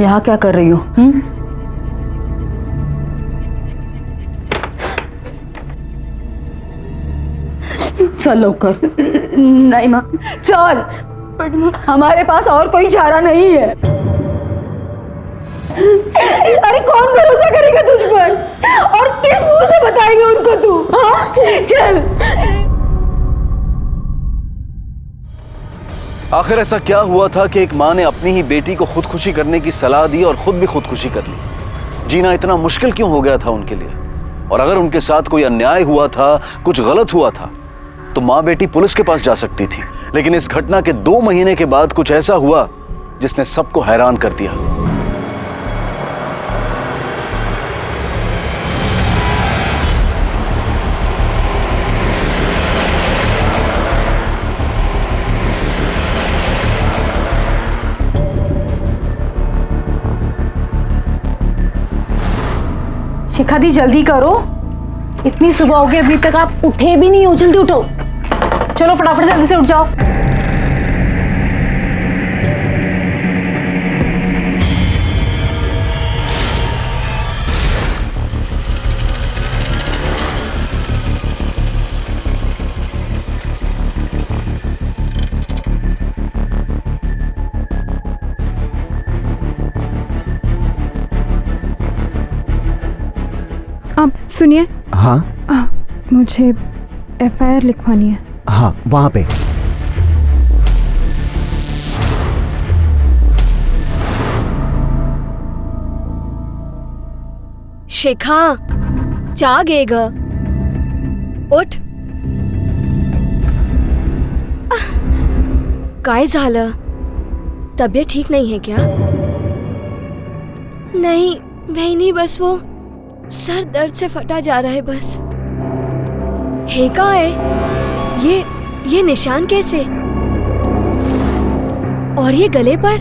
यहाँ क्या कर रही हो? चल लौकर। नहीं माँ, चल, हमारे पास और कोई चारा नहीं है। अरे कौन भरोसा करेगा तुझ पर, और किस मुंह से बताएगी उनको तू? हाँ? चल। आखिर ऐसा क्या हुआ था कि एक माँ ने अपनी ही बेटी को खुदकुशी करने की सलाह दी और खुद भी खुदकुशी कर ली? जीना इतना मुश्किल क्यों हो गया था उनके लिए? और अगर उनके साथ कोई अन्याय हुआ था, कुछ गलत हुआ था, तो माँ बेटी पुलिस के पास जा सकती थी। लेकिन इस घटना के 2 महीने के बाद कुछ ऐसा हुआ जिसने सबको हैरान कर दिया। शिखा दी, जल्दी करो, इतनी सुबह हो गई, अभी तक आप उठे भी नहीं हो। जल्दी उठो, चलो फटाफट से जल्दी से उठ जाओ। आप सुनिए। हाँ मुझे FIR लिखवानी है। हाँ, वहाँ पे। शिखा, जागे ग, उठ। काय झालं? तबीयत ठीक नहीं है क्या? नहीं बहनी, बस वो सर दर्द से फटा जा रहा है बस। है का है ये निशान कैसे? और ये गले पर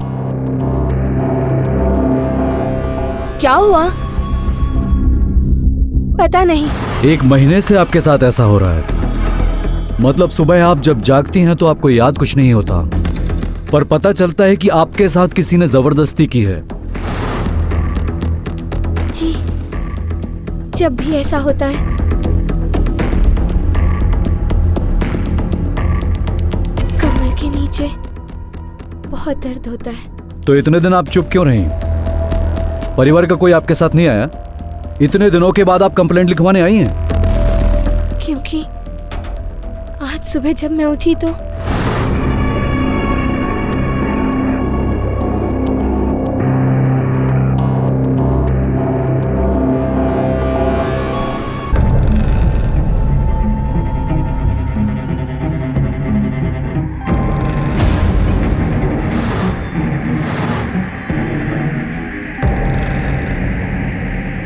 क्या हुआ? पता नहीं। 1 महीने से आपके साथ ऐसा हो रहा है। मतलब सुबह आप जब जागती हैं तो आपको याद कुछ नहीं होता, पर पता चलता है कि आपके साथ किसी ने जबरदस्ती की है। जी, जब भी ऐसा होता है कमर के नीचे बहुत दर्द होता है। तो इतने दिन आप चुप क्यों रही? परिवार का कोई आपके साथ नहीं आया? इतने दिनों के बाद आप कंप्लेंट लिखवाने आई हैं? क्योंकि आज सुबह जब मैं उठी तो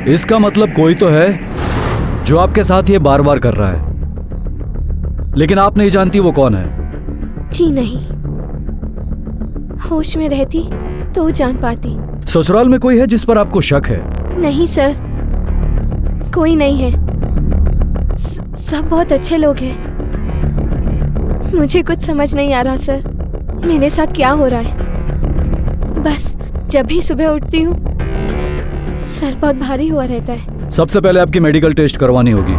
इसका मतलब कोई तो है जो आपके साथ ये बार बार कर रहा है, लेकिन आप नहीं जानती वो कौन है। जी नहीं, होश में रहती तो जान पाती। ससुराल में कोई है जिस पर आपको शक है? नहीं सर, कोई नहीं है। सब बहुत अच्छे लोग हैं। मुझे कुछ समझ नहीं आ रहा सर, मेरे साथ क्या हो रहा है। बस जब भी सुबह उठती हूँ सर बहुत भारी हुआ रहता है। सबसे पहले आपकी मेडिकल टेस्ट करवानी होगी।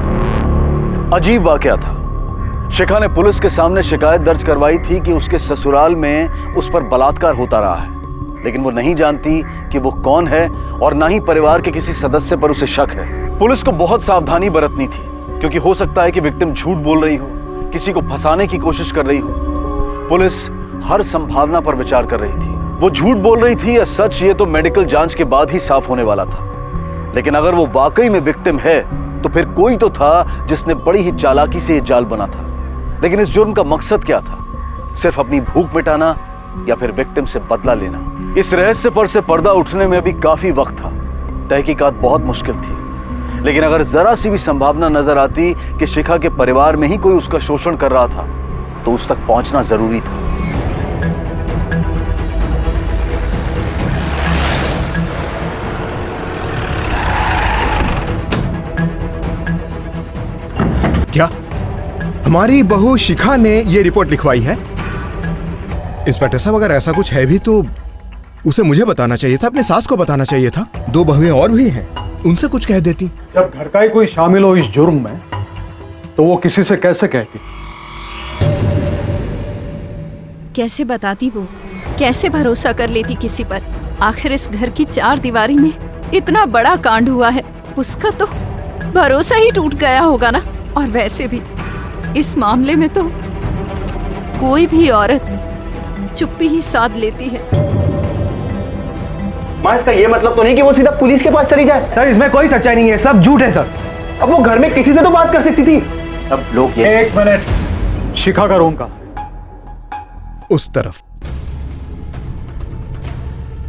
अजीब वाकया था। शिखा ने पुलिस के सामने शिकायत दर्ज करवाई थी कि उसके ससुराल में उस पर बलात्कार होता रहा है, लेकिन वो नहीं जानती कि वो कौन है और ना ही परिवार के किसी सदस्य पर उसे शक है। पुलिस को बहुत सावधानी बरतनी थी, क्योंकि हो सकता है कि विक्टिम झूठ बोल रही हो, किसी को फंसाने की कोशिश कर रही हो। पुलिस हर संभावना पर विचार कर रही थी। वो झूठ बोल रही थी या सच, ये तो मेडिकल जांच के बाद ही साफ होने वाला था। लेकिन अगर वो वाकई में विक्टिम है तो फिर कोई तो था जिसने बड़ी ही चालाकी से ये जाल बना था। लेकिन इस जुर्म का मकसद क्या था? सिर्फ अपनी भूख मिटाना या फिर विक्टिम से बदला लेना? इस रहस्य पर से पर्दा उठने में अभी काफी वक्त था। तहकीकात बहुत मुश्किल थी, लेकिन अगर जरा सी भी संभावना नजर आती कि शिखा के परिवार में ही कोई उसका शोषण कर रहा था तो उस तक पहुंचना जरूरी था। क्या हमारी बहू शिखा ने ये रिपोर्ट लिखवाई है? इंस्पेक्टर साहब, अगर ऐसा कुछ है भी तो उसे मुझे बताना चाहिए था, अपने सास को बताना चाहिए था। 2 बहुएं और भी हैं, उनसे कुछ कह देती। जब घर का ही कोई शामिल हो इस जुर्म में तो वो किसी से कैसे कहती? कैसे बताती वो, कैसे भरोसा कर लेती किसी पर। आखिर इस घर की 4 दीवारी में इतना बड़ा कांड हुआ है, उसका तो भरोसा ही टूट गया होगा ना। और वैसे भी इस मामले में तो कोई भी औरत चुप्पी ही साध लेती है। माँ, इसका ये मतलब तो नहीं कि वो सीधा पुलिस के पास चली जाए। सर, इसमें कोई सच्चाई नहीं है, सब झूठ है सर। अब वो घर में किसी से तो बात कर सकती थी। अब लोग ये 1 मिनट, शिखा का रूम का उस तरफ।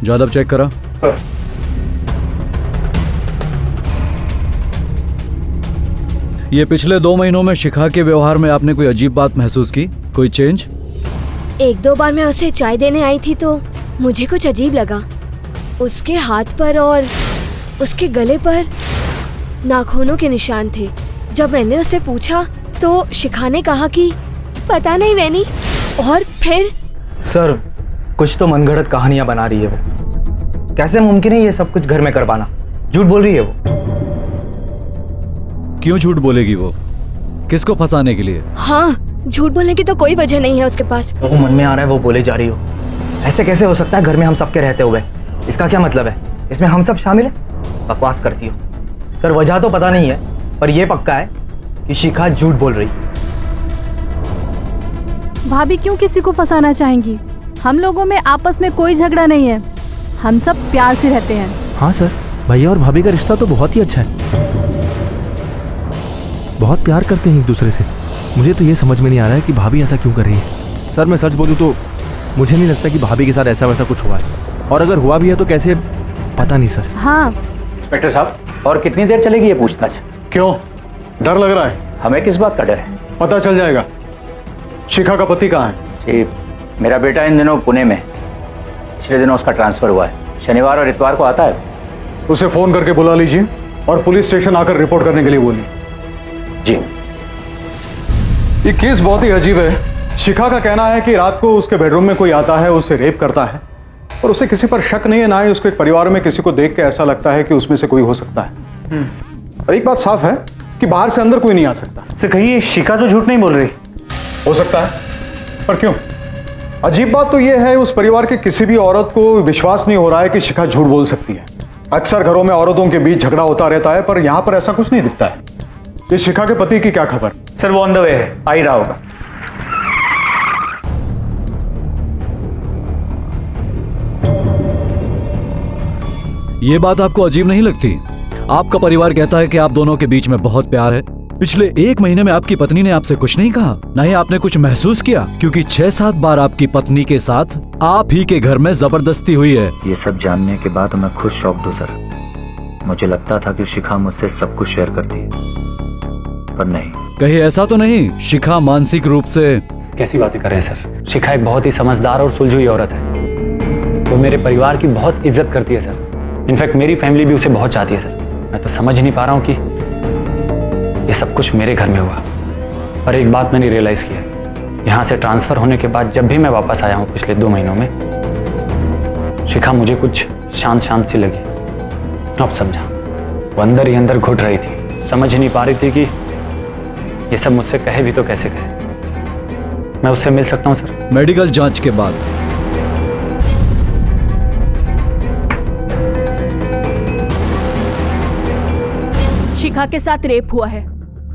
जादव चेक करा। ये पिछले 2 महीनों में शिखा के व्यवहार में आपने कोई अजीब बात महसूस की? कोई चेंज? 1-2 बार मैं उसे चाय देने आई थी तो मुझे कुछ अजीब लगा। उसके हाथ पर और उसके गले पर नाखूनों के निशान थे। जब मैंने उससे पूछा तो शिखा ने कहा कि पता नहीं वैनी, और फिर सर, कुछ तो मनगढ़ंत कहानियां बना रही है वो। कैसे मुमकिन है ये सब कुछ घर में करवाना? झूठ बोल रही है वो। क्यों झूठ बोलेगी वो? किसको फंसाने के लिए? हाँ, झूठ बोलने की तो कोई वजह नहीं है उसके पास। वो मन में आ रहा है वो बोले जा रही हो। ऐसे कैसे हो सकता है घर में हम सबके रहते हुए? इसका क्या मतलब है? इसमें हम सब शामिल हैं? बकवास करती हो। सर, वजह तो पता नहीं है, पर यह पक्का है कि शिखा झूठ बोल रही। भाभी क्यों किसी को फंसाना चाहेंगी? हम लोगों में आपस में कोई झगड़ा नहीं है, हम सब प्यार से रहते हैं। हाँ सर, भैया और भाभी का रिश्ता तो बहुत ही अच्छा है। बहुत प्यार करते हैं एक दूसरे से। मुझे तो ये समझ में नहीं आ रहा है कि भाभी ऐसा क्यों कर रही है। सर, मैं सच बोलूँ तो मुझे नहीं लगता कि भाभी के साथ ऐसा वैसा कुछ हुआ है, और अगर हुआ भी है तो कैसे, पता नहीं सर। हाँ इंस्पेक्टर साहब, और कितनी देर चलेगी ये पूछताछ? क्यों, डर लग रहा है? हमें किस बात का डर है? पता चल जाएगा। शिखा का पति कहाँ है? जी, मेरा बेटा इन दिनों पुणे में। पिछले दिनों उसका ट्रांसफर हुआ है। शनिवार और इतवार को आता है। उसे फोन करके बुला लीजिए और पुलिस स्टेशन आकर रिपोर्ट करने के लिए बोलिए। जी। ये केस बहुत ही अजीब है। शिखा का कहना है कि रात को उसके बेडरूम में कोई आता है, उसे रेप करता है, और उसे किसी पर शक नहीं है, ना ही उसके परिवार में किसी को देख के ऐसा लगता है कि उसमें से कोई हो सकता है। और एक बात साफ है कि बाहर से अंदर कोई नहीं आ सकता। सर, कहिए शिखा तो झूठ नहीं बोल रही। हो सकता है, पर क्यों? अजीब बात तो यह है, उस परिवार के किसी भी औरत को विश्वास नहीं हो रहा है कि शिखा झूठ बोल सकती है। अक्सर घरों में औरतों के बीच झगड़ा होता रहता है, पर यहां पर ऐसा कुछ नहीं दिखता है। ये शिखा के पति की क्या खबर? सर, वो ऑन द वे है, आ ही रहा होगा। ये बात आपको अजीब नहीं लगती? आपका परिवार कहता है कि आप दोनों के बीच में बहुत प्यार है। पिछले 1 महीने में आपकी पत्नी ने आपसे कुछ नहीं कहा, ना ही आपने कुछ महसूस किया, क्योंकि 6-7 बार आपकी पत्नी के साथ आप ही के घर में जबरदस्ती हुई है। ये सब जानने के बाद मैं खुद शॉक्ड हूँ सर। मुझे लगता था कि शिखा मुझसे सब कुछ शेयर करती है, पर नहीं। कहीं ऐसा तो नहीं शिखा मानसिक रूप से? कैसी बातें कर रहे हैं सर? शिखा एक बहुत ही समझदार और सुलझी औरत है। वो मेरे परिवार की बहुत इज्जत करती है सर। इनफैक्ट मेरी फैमिली भी उसे बहुत चाहती है सर। मैं तो समझ नहीं पा रहा हूँ कि ये सब कुछ मेरे घर में हुआ। पर एक बात मैंने रियलाइज़ किया, यहाँ से ट्रांसफ़र होने के बाद जब भी मैं वापस आया हूँ पिछले 2 महीनों में, शिखा मुझे कुछ शांत शांत सी लगी। अब समझा, वो अंदर ही अंदर घुट रही थी, समझ ही नहीं पा रही थी कि ये सब मुझसे कहे भी तो कैसे कहे। मैं उससे मिल सकता हूँ सर? मेडिकल जांच के बाद। शिखा के साथ रेप हुआ है,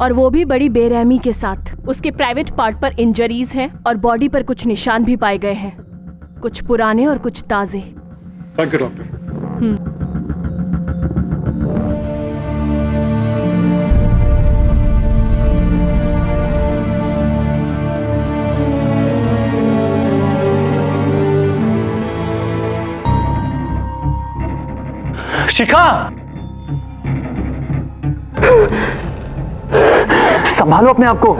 और वो भी बड़ी बेरहमी के साथ। उसके प्राइवेट पार्ट पर इंजरीज हैं और बॉडी पर कुछ निशान भी पाए गए हैं, कुछ पुराने और कुछ ताजे। Thank you doctor. शिखा, संभालो अपने आप को।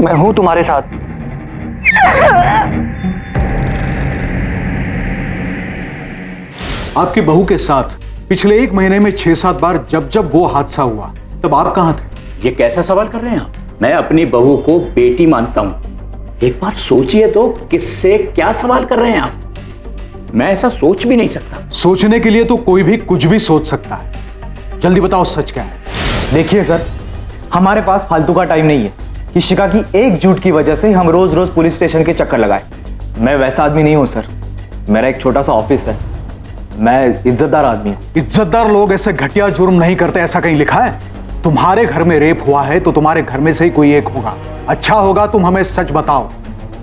मैं हूं तुम्हारे साथ। आपकी बहू के साथ पिछले 1 महीने में 6-7 बार जब वो हादसा हुआ, तब आप कहां थे? ये कैसा सवाल कर रहे हैं आप? मैं अपनी बहू को बेटी मानता हूं। एक बार सोचिए तो, किससे क्या सवाल कर रहे हैं आप? मैं ऐसा सोच भी नहीं सकता। सोचने के लिए तो कोई भी कुछ भी सोच सकता है। जल्दी बताओ सच क्या है। देखिए सर, हमारे पास फालतू का टाइम नहीं है कि शिखा की एक झूठ की वजह से हम रोज रोज पुलिस स्टेशन के चक्कर लगाए। मैं वैसा आदमी नहीं हूं सर, मेरा एक छोटा सा ऑफिस है, मैं इज्जतदार आदमी हूं। इज्जतदार लोग ऐसे घटिया जुर्म नहीं करते, ऐसा कहीं लिखा है? तुम्हारे घर में रेप हुआ है तो तुम्हारे घर में से ही कोई एक होगा। अच्छा होगा तुम हमें सच बताओ,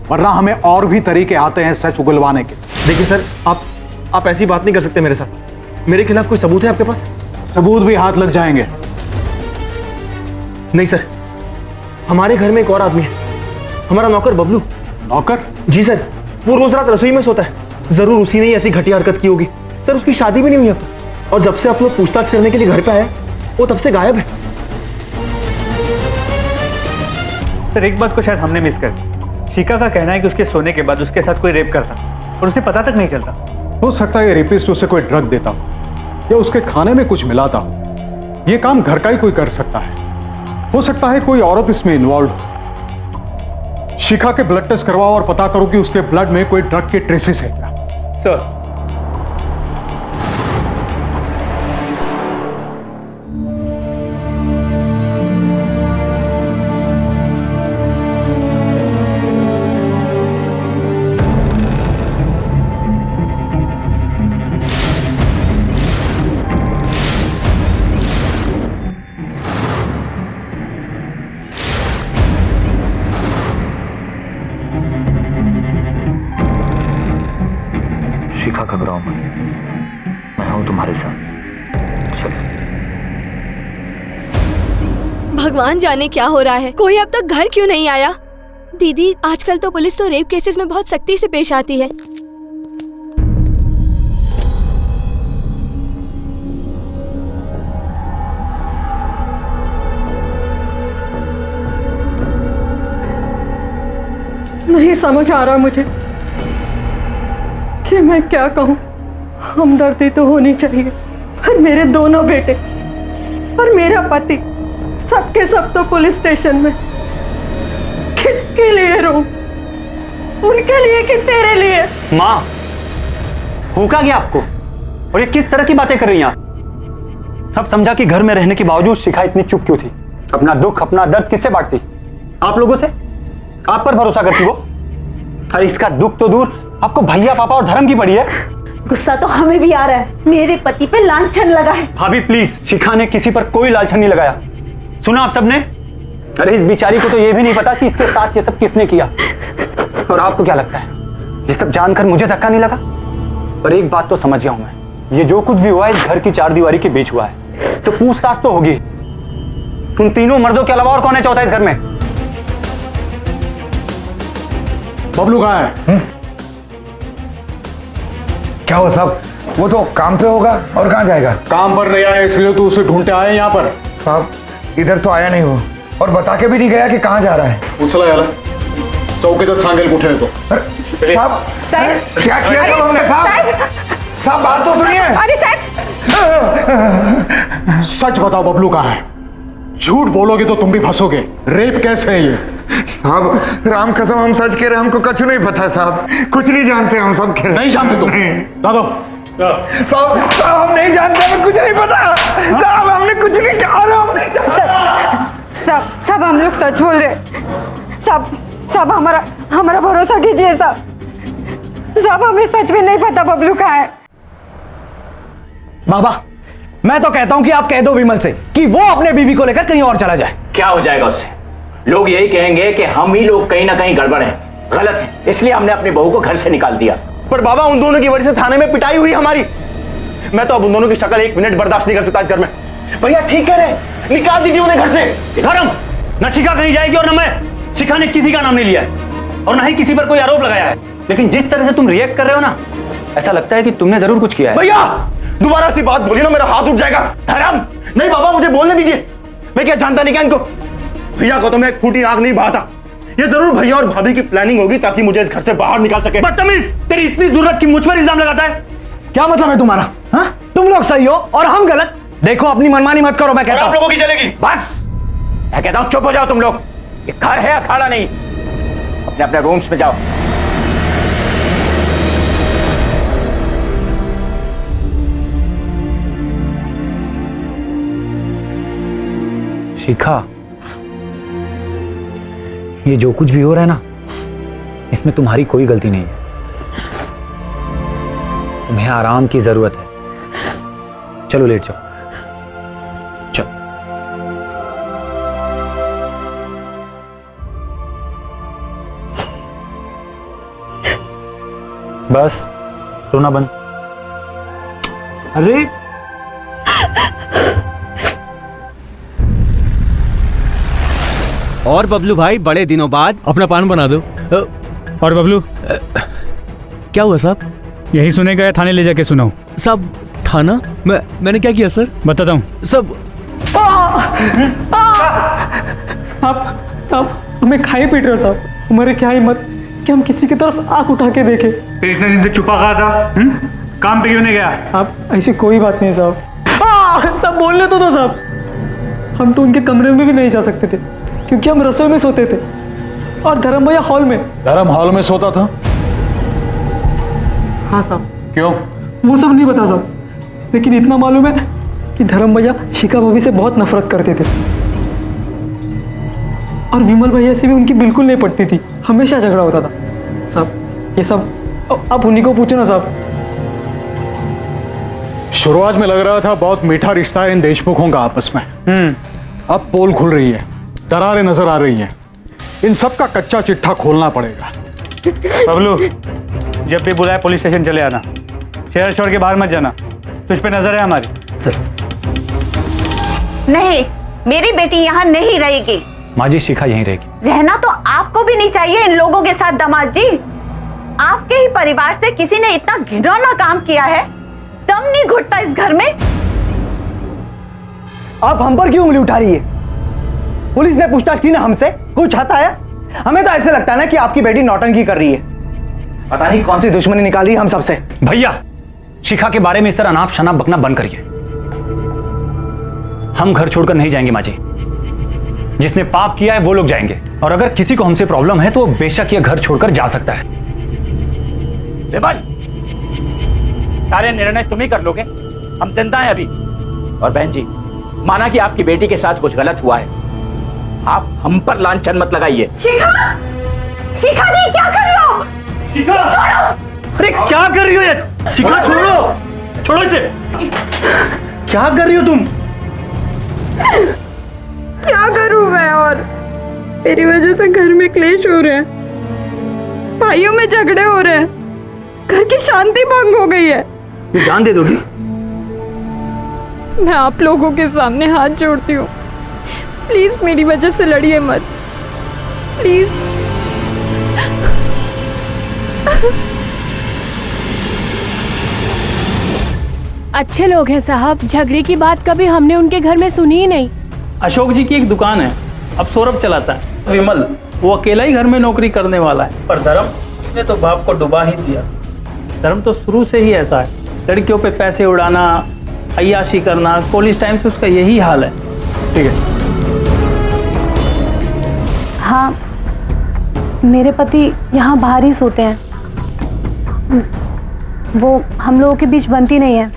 वरना हमें और भी तरीके आते हैं सच उगलवाने के। देखिए सर, आप ऐसी बात नहीं कर सकते मेरे साथ। मेरे खिलाफ कोई सबूत है आपके पास? सबूत भी हाथ लग जाएंगे। नहीं सर, हमारे घर में एक और आदमी है, हमारा नौकर बबलू। नौकर? जी सर, वो रोज रात रसोई में सोता है। जरूर उसी ने ऐसी घटिया हरकत की होगी। सर उसकी शादी भी नहीं हुई अब तक, और जब से आप लोग पूछताछ करने के लिए घर पे आए वो तब से गायब है। सर एक बात को शायद हमने मिस कर दी। शिखा का कहना है कि उसके सोने के बाद उसके साथ कोई रेप करता और उसे पता तक नहीं चलता। हो सकता है ये रेपिस्ट उसे कोई ड्रग देता हो या उसके खाने में कुछ मिलाता हो। ये काम घर का ही कोई कर सकता है। हो सकता है कोई औरत इसमें इन्वॉल्व हो। शिखा के ब्लड टेस्ट करवाओ और पता करो कि उसके ब्लड में कोई ड्रग के ट्रेसेस है क्या। सर शिखा घबराओ मत, मैं हूं तुम्हारे साथ। चलो। भगवान जाने क्या हो रहा है, कोई अब तक घर क्यों नहीं आया? दीदी, आजकल तो पुलिस तो रेप केसेस में बहुत सख्ती से पेश आती है। नहीं समझ आ रहा मुझे कि मैं क्या कहूँ। हमदर्दी तो होनी चाहिए, पर मेरे दोनों बेटे और मेरा पति सबके सब तो पुलिस स्टेशन में। किसके लिए रो? उनके लिए कि तेरे लिए? माँ, भूखा गया आपको? और ये किस तरह की बातें कर रही हैं आप? अब समझा कि घर में रहने के बावजूद शिखा इतनी चुप क्यों थी? अपना दुख, अपना दर्द किससे बांटती? आप लोगों से? आप पर भरोसा करती वो? अरे इसका दुख तो दूर, आपको भैया, पापा और धर्म की पड़ी है। गुस्सा तो हमें भी आ रहा है, मेरे पति पे लांछन लगा है। भाभी प्लीज, शिखा ने किसी पर कोई लांछन नहीं लगाया। सुना आप सबने? अरे इस बेचारी को तो ये भी नहीं पता कि इसके साथ ये सब किसने किया। और आपको क्या लगता है, ये सब जानकर मुझे धक्का नहीं लगा? पर एक बात तो समझ गया हूं मैं, ये जो कुछ भी हुआ है इस घर की चार दीवारी के बीच हुआ है, तो पूछताछ तो होगी। उन तीनों मर्दों के अलावा और कौन है चौथा इस घर में? बबलू कहाँ है? क्या हुआ साहब? वो तो काम पे होगा, और कहाँ जाएगा? काम पर नहीं आया इसलिए तो उसे ढूंढते आए यहाँ पर। साहब इधर तो आया नहीं वो, और बता के भी नहीं गया कि कहाँ जा रहा है। उछला यार, चौके तक सांगेल उठे तो। साहब क्या किया तुमने? साहब साहब बात तो सुनिए। अरे साहब, सच बताओ बबलू कहाँ है? झूठ बोलोगे तो तुम भी फंसोगे। रेप कैसे है ये? साहब राम कसम हम सच कह रहे, हमको कुछ नहीं पता साहब, कुछ नहीं जानते हम सब। नहीं जानते तुम? दादा साहब हम नहीं जानते, हमें कुछ नहीं पता साहब, हमने कुछ नहीं कहा। सब हम लोग सच बोल रहे। सब हमारा भरोसा कीजिए सब हमें सच में नहीं पता बबलू कहाँ है। बाबा, मैं तो कहता हूं कि आप कह दो विमल से कि वो अपने बीवी को लेकर कहीं और चला जाए। क्या हो जाएगा उससे? लोग यही कहेंगे कि हम ही लोग कहीं ना कहीं गड़बड़ हैं, गलत हैं, इसलिए हमने अपनी बहू को घर से निकाल दिया। पर बाबा, उन दोनों की वजह से थाने में पिटाई हुई हमारी। मैं तो अब उन दोनों की शक्ल एक मिनट बर्दाश्त नहीं कर सकता इस घर में। भैया ठीक कह रहे, निकाल दीजिए उन्हें घर से। धर्म, न शिखा कहीं जाएगी और न मैं। शिखा ने किसी का नाम नहीं लिया है और न ही किसी पर कोई आरोप लगाया है, लेकिन जिस तरह से तुम रिएक्ट कर रहे हो ना, ऐसा लगता है कि तुमने जरूर कुछ किया है। भैया दोबारा सी बात बोली ना, मेरा हाथ उठ जाएगा। धर्म नहीं बाबा, मुझे बोलने दीजिए। मैं क्या जानता नहीं क्या इनको? भैया को तो मैं एक फूटी आंख नहीं बहाता। ये जरूर भैया और भाभी की प्लानिंग होगी ताकि मुझे इस घर से बाहर निकाल सके। बदतमीज, तेरी इतनी जरूरत की मुझ पर इल्जाम लगाता है? क्या मतलब है तुम्हारा? हाँ, तुम लोग सही हो और हम गलत। देखो अपनी मनमानी मत करो, मैं कहता हूं। आप लोगों की चलेगी। बस मैं कहता हूं चुप हो जाओ तुम लोग। ये घर है, अखाड़ा नहीं। अपने अपने रूम्स में जाओ। शिखा, ये जो कुछ भी हो रहा है ना, इसमें तुम्हारी कोई गलती नहीं है। तुम्हें आराम की जरूरत है। चलो लेट जाओ। चलो। बस रोना बंद। अरे और बबलू भाई, बड़े दिनों बाद अपना पान बना दो। और बबलू, क्या हुआ साहब? यही सुने गए, थाने ले जाके सुनाओ। साहब थाना? मैंने क्या किया सर? बताता हूँ सब। साहब हमें खाए पीट रहे हो साहब। हमारे क्या हिम्मत कि हम किसी की तरफ आंख उठा के देखें। फिर इतने दिन तक छुपा कहा था? काम पे क्यों नहीं गया? साहब ऐसी कोई बात नहीं साहब। सब बोलने तो दो साहब। हम तो उनके कमरे में भी नहीं जा सकते थे क्योंकि हम रसोई में सोते थे और धर्म भैया हॉल में। धर्म हॉल में सोता था? हाँ साहब। क्यों? वो सब नहीं बता साहब, लेकिन इतना मालूम है कि धर्म भैया शिखा भाभी से बहुत नफरत करते थे और विमल भैया से भी उनकी बिल्कुल नहीं पटती थी। हमेशा झगड़ा होता था साहब। ये सब अब उन्हीं को पूछो ना साहब। शुरुआत में लग रहा था बहुत मीठा रिश्ता है इन देशमुखों का आपस में। अब पोल खुल रही है, दरारें नजर आ रही हैं। इन सब का कच्चा चिट्ठा खोलना पड़ेगा। बबलू, जब भी बुलाए पुलिस स्टेशन चले आना। शहर छोड़ के बाहर मत जाना, तुझ पे नजर है हमारी। नहीं, मेरी बेटी यहाँ नहीं रहेगी। माँ जी, शिखा यहीं रहेगी। रहना तो आपको भी नहीं चाहिए इन लोगों के साथ दामाद जी। आपके ही परिवार से किसी ने इतना घिनौना काम किया है, दम नहीं घुटता इस घर में। आप हम पर क्यों उंगली उठा रही है? पुलिस ने पूछताछ की ना हमसे, कुछ हाथ आया? हमें तो ऐसे लगता है ना कि आपकी बेटी नौटंकी कर रही है। पता नहीं कौन सी दुश्मनी निकाल रही है हम सबसे। भैया, शिखा के बारे में इस तरह अनाप शनाप बकना बंद करिए। हम घर छोड़कर नहीं जाएंगे माँ जी। जिसने पाप किया है वो लोग जाएंगे, और अगर किसी को हमसे प्रॉब्लम है तो वो बेशक ये घर छोड़कर जा सकता है। विमल, सारे निर्णय तुम ही कर लोगे, हम जनता है अभी। और बहन जी, माना कि आपकी बेटी के साथ कुछ गलत हुआ है, आप हम पर लांछन मत लगाइए। शिखा, शिखा नहीं, क्या कर रहे हो? शिखा, छोड़ो। अरे क्या कर रही हो ये? शिखा छोड़ो, छोड़ो इसे। क्या कर रही हो तुम? क्या करूं मैं? और मेरी वजह से घर में क्लेश हो रहे हैं, भाइयों में झगड़े हो रहे हैं, घर की शांति भंग हो गई है। ये जान दे दोगी? मैं आप लोगों के सामने हाथ जोड़ती हूँ, प्लीज मेरी वजह से लड़िए मत, प्लीज। अच्छे लोग हैं साहब, झगड़े की बात कभी हमने उनके घर में सुनी ही नहीं। अशोक जी की एक दुकान है, अब सौरभ चलाता है। विमल, वो अकेला ही घर में नौकरी करने वाला है, पर धर्म, उसने तो बाप को डुबा ही दिया। धर्म तो शुरू से ही ऐसा है, लड़कियों पे पैसे उड़ाना, अय्याशी करना, कॉलेज टाइम से उसका यही हाल है। ठीक है। हाँ, मेरे पति यहाँ बाहर ही सोते हैं, वो हम लोगों के बीच बनती नहीं है।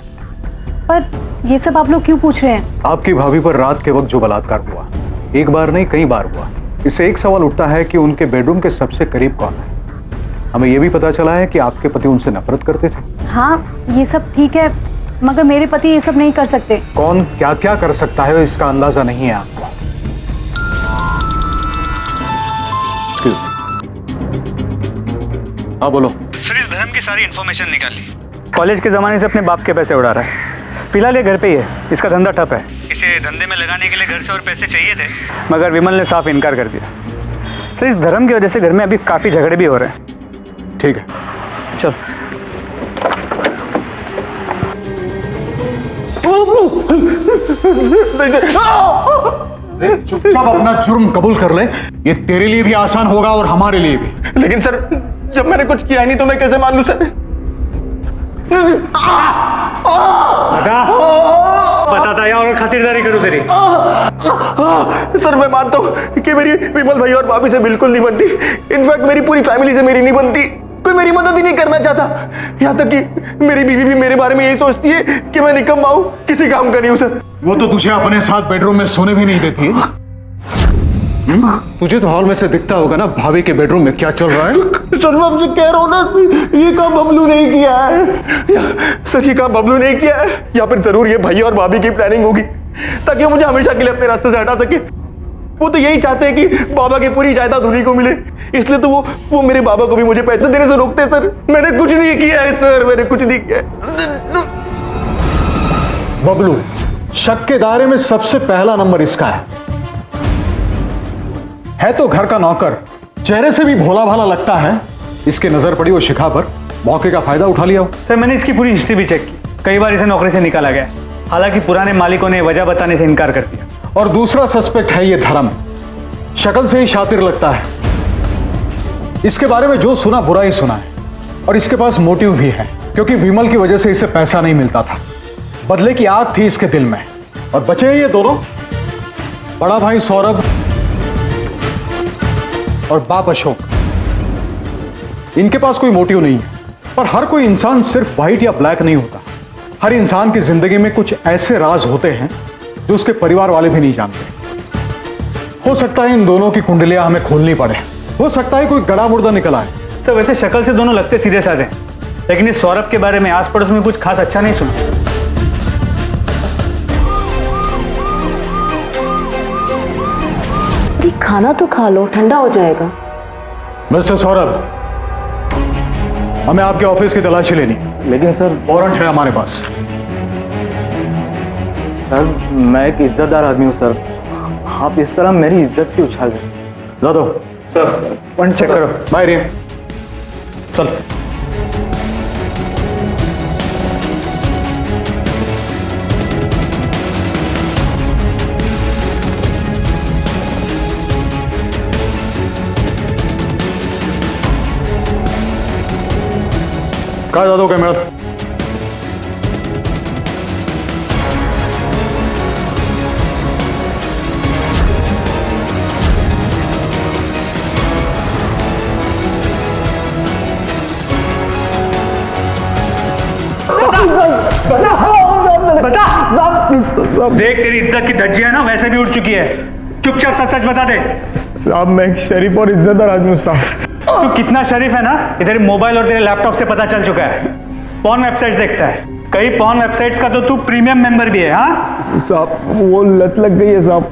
पर ये सब आप लोग क्यों पूछ रहे हैं? आपकी भाभी पर रात के वक्त जो बलात्कार हुआ, एक बार नहीं कई बार हुआ, इससे एक सवाल उठता है कि उनके बेडरूम के सबसे करीब कौन है। हमें यह भी पता चला है कि आपके पति उनसे नफरत करते थे। हाँ, ये सब ठीक है, मगर मेरे पति ये सब नहीं कर सकते। कौन क्या क्या कर सकता है इसका अंदाजा नहीं है आपको। हाँ बोलो। सर, इस धर्म की सारी इन्फॉर्मेशन निकाल ली। कॉलेज के जमाने से अपने बाप के पैसे उड़ा रहा है, फिलहाल ये घर पे ही है, इसका धंधा ठप है। इसे धंधे में लगाने के लिए घर से और पैसे चाहिए थे, मगर विमल ने साफ इनकार कर दिया। सर, इस धर्म की वजह से घर में अभी काफी झगड़े भी हो रहे हैं। ठीक है, चल। चुपचाप अपना जुर्म कबूल कर ले, ये तेरे लिए भी आसान होगा और हमारे लिए भी। लेकिन सर, जब मैंने कुछ किया नहीं तो मैं कैसे मान लूं सर? बताता यार, और खातिरदारी करूं तेरी। सर मैं मानता हूँ कि मेरी विमल भाई और भाभी से बिल्कुल नहीं बनती। इनफैक्ट मेरी पूरी फैमिली से मेरी नहीं बनती। कोई मेरी मदद ही नहीं करना चाहता। यहाँ तक कि मेरी बीवी भी मेरे बारे में यही सोचती है कि मैं निकम्मा हूँ, किसी काम का नहीं हूँ सर। वो तो तुझे अपने साथ बेडरूम में सोने भी नहीं देती। तुझे तो हॉल में से दिखता होगा ना भाभी के बेडरूम में क्या चल रहा है। सर मैं आपसे कह रहा हूँ ना, ये काम बबलू नहीं किया है। सर ये काम बबलू नहीं किया है, या फिर जरूर ये भैया और भाभी की प्लानिंग होगी ताकि वो मुझे हमेशा के लिए अपने रास्ते से हटा सके। वो तो यही चाहते हैं कि बाबा की पूरी जायदाद उन्हीं को मिले, इसलिए तो वो मेरे बाबा को भी मुझे पैसे देने से रोकते हैं। सर मैंने कुछ नहीं किया है सर, मैंने कुछ नहीं किया है। बबलू, शक के दायरे में सबसे पहला नंबर इसका है तो घर का नौकर, चेहरे से भी भोला भाला लगता है। इसकी नजर पड़ी वो शिखा पर, मौके का फायदा उठा लिया। सर मैंने इसकी पूरी हिस्ट्री भी चेक की, कई बार इसे नौकरी से निकाला गया, हालांकि पुराने मालिकों ने वजह बताने से इनकार कर दिया। और दूसरा सस्पेक्ट है ये धर्म, शक्ल से ही शातिर लगता है। इसके बारे में जो सुना बुरा ही सुना है, और इसके पास मोटिव भी है, क्योंकि विमल की वजह से इसे पैसा नहीं मिलता था। बदले की आग थी इसके दिल में। और बचे ये दोनों, बड़ा भाई सौरभ और बाप अशोक। इनके पास कोई मोटिव नहीं है। पर हर कोई इंसान सिर्फ व्हाइट या ब्लैक नहीं होता। हर इंसान की जिंदगी में कुछ ऐसे राज होते हैं जो उसके परिवार वाले भी नहीं जानते। हो सकता है इन दोनों की कुंडलियां हमें खोलनी पड़े। हो सकता है कोई गड़ा मुर्दा निकल आए। सर वैसे शक्ल से दोनों लगते सीधे साधे, लेकिन इस सौरभ के बारे में आस पड़ोस में कुछ खास अच्छा नहीं सुना। खाना तो खा लो, ठंडा हो जाएगा। मिस्टर सौरभ, हमें आपके ऑफिस की तलाशी लेनी। लेकिन सर वारंट है हमारे पास। सर मैं एक इज्जतदार आदमी हूँ सर, आप इस तरह मेरी इज्जत की उछाल रहे। ला दो सर, वन चेक करो। बाहर ये चल। कहा जा दो कैमरा। बता देख, तेरी इज्जत की धज्जियां ना वैसे भी उड़ चुकी है। चुपचाप सच सच बता दे। साहब मैं एक शरीफ और इज्जतदार आदमी हूँ साहब। तू कितना शरीफ है ना, ये तेरे मोबाइल और तेरे लैपटॉप से पता चल चुका है। पॉर्न वेबसाइट्स देखता है, कई पॉर्न वेबसाइट्स का तो तू प्रीमियम मेंबर भी है। हाँ साहब वो लत लग गई है साहब।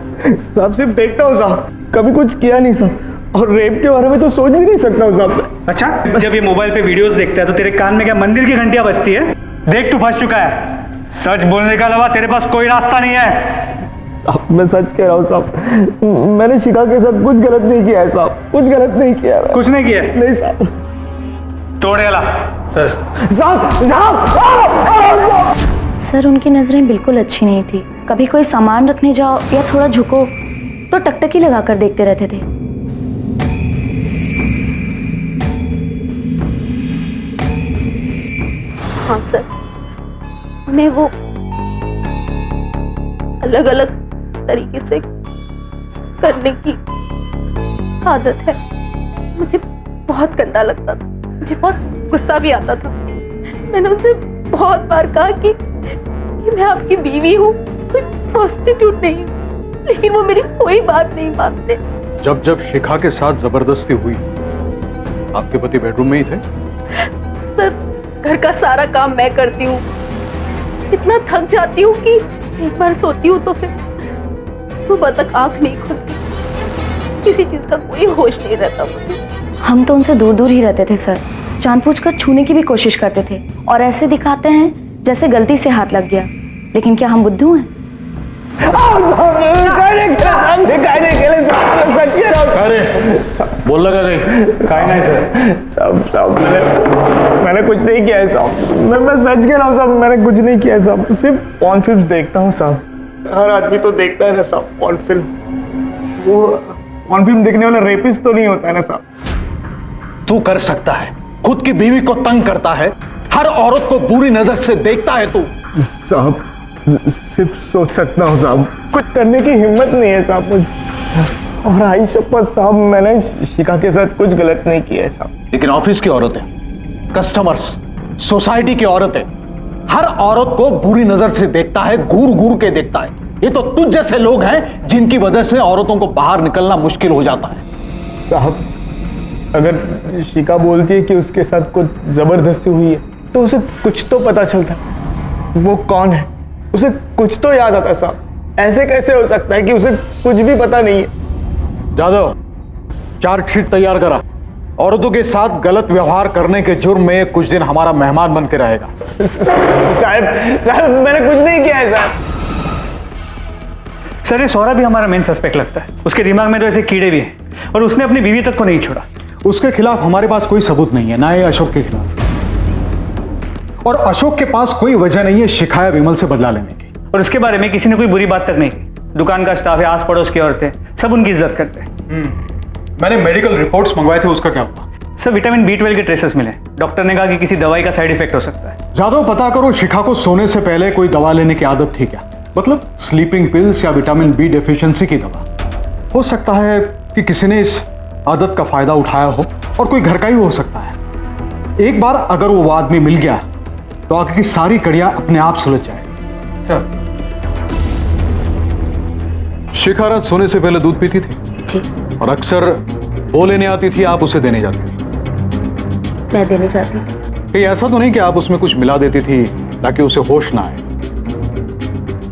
साहब सिर्फ देखता हूँ साहब, कभी कुछ किया नहीं साहब। और रेप के बारे में तो सोच भी नहीं सकता हूँ साहब। अच्छा, जब ये मोबाइल पे वीडियोस देखता है तो तेरे कान में क्या मंदिर की घंटियां बजती है? देख तू फंस चुका है। सच बोलने के अलावा तेरे पास कोई रास्ता नहीं है। अब मैं सच कह रहा हूँ साहब, मैंने शिखा के साथ कुछ गलत नहीं किया है साहब, कुछ गलत नहीं किया है। कुछ नहीं किया? नहीं साहब। तोड़े ला सर, उनकी नजरें बिल्कुल अच्छी नहीं थी। कभी कोई सामान रखने जाओ या थोड़ा झुको तो टकटकी लगाकर देखते रहते थे। हाँ सर, उन्हें वो अलग अलग तरीके से करने की आदत है। मुझे बहुत गंदा लगता था, मुझे बहुत गुस्सा भी आता था। मैंने उनसे बहुत बार कहा कि मैं आपकी बीवी हूँ, कोई प्रोस्टिट्यूट नहीं हूँ, लेकिन वो मेरी कोई बात नहीं मानते। जब जब शिखा के साथ जबरदस्ती हुई, आपके पति बेडरूम में ही थे? सर, घर का सारा काम मैं करती हूँ, इतना थक जाती हूँ कि एक बार सोती हूँ तो फिर सुबह तक आंख नहीं खुलती, किसी चीज का कोई होश नहीं रहता मुझे। हम तो उनसे दूर दूर ही रहते थे सर, जानबूझकर छूने की भी कोशिश करते थे और ऐसे दिखाते हैं जैसे गलती से हाथ लग गया। लेकिन क्या हम बुद्धू हैं? बोल लगा साहब मैंने कुछ नहीं किया है साहब। मैं सच कह रहा हूँ साहब, मैंने कुछ नहीं किया है साहब। सिर्फ पॉर्न फिल्म देखता हूँ साहब। हर आदमी तो देखता है ना साहब पॉर्न फिल्म। वो पॉर्न फिल्म देखने वाला रेपिस्ट तो नहीं होता है ना साहब। तू कर सकता है, खुद की बीवी को तंग करता है, हर औरत को बुरी नजर से देखता है तू। साहब सिर्फ सोच सकता हूँ साहब, कुछ करने की हिम्मत नहीं है साहब मुझे। और आई शपथ साहब, मैंने शिखा के साथ कुछ गलत नहीं किया है साहब। लेकिन ऑफिस की औरतें, कस्टमर्स, सोसाइटी की औरतें, हर औरत को बुरी नजर से देखता है, घूर घूर के देखता है। ये तो तुझ जैसे लोग हैं जिनकी वजह से औरतों को बाहर निकलना मुश्किल हो जाता है। साहब अगर शिखा बोलती है कि उसके साथ कुछ जबरदस्ती हुई है तो उसे कुछ तो पता चलता, वो कौन है, उसे कुछ तो याद आता साहब। ऐसे कैसे हो सकता है कि उसे कुछ भी पता नहीं है। जादव, चार्जशीट तैयार करा। औरतों के साथ गलत व्यवहार करने के जुर्म में कुछ दिन हमारा मेहमान बन के रहेगा। साहब मैंने कुछ नहीं किया है साहब। सर ये सौरा भी हमारा मेन सस्पेक्ट लगता है। उसके दिमाग में तो ऐसे कीड़े भी हैं और उसने अपनी बीवी तक को नहीं छोड़ा। उसके खिलाफ हमारे पास कोई सबूत नहीं है, ना ही अशोक के खिलाफ। और अशोक के पास कोई वजह नहीं है शिखा या विमल से बदला लेने की। और उसके बारे में किसी ने कोई बुरी बात तक नहीं की। दुकान का स्टाफ है, आस पड़ोस की औरतें, सब उनकी इज्जत करते हैं। मैंने मेडिकल रिपोर्ट्स मंगवाए थे, उसका क्या हुआ? सर विटामिन B12 के ट्रेसेस मिले। डॉक्टर ने कहा कि किसी दवाई का साइड इफेक्ट हो सकता है। जादव पता करो, शिखा को सोने से पहले कोई दवा लेने की आदत थी क्या? मतलब स्लीपिंग पिल्स या विटामिन B डेफिशिएंसी की दवा। हो सकता है कि किसी ने इस आदत का फायदा उठाया हो और कोई घर का ही हो सकता है। एक बार अगर वो आदमी मिल गया तो आगे की सारी कड़ियां अपने आप सुलझ जाएगी। सर शिखा रात सोने से पहले दूध पीती थी जी। और अक्सर वो लेने आती थी, आप उसे देने जाती थी। मैं देने जाती थी। कहीं ऐसा तो नहीं कि आप उसमें कुछ मिला देती थी ताकि उसे होश ना आए?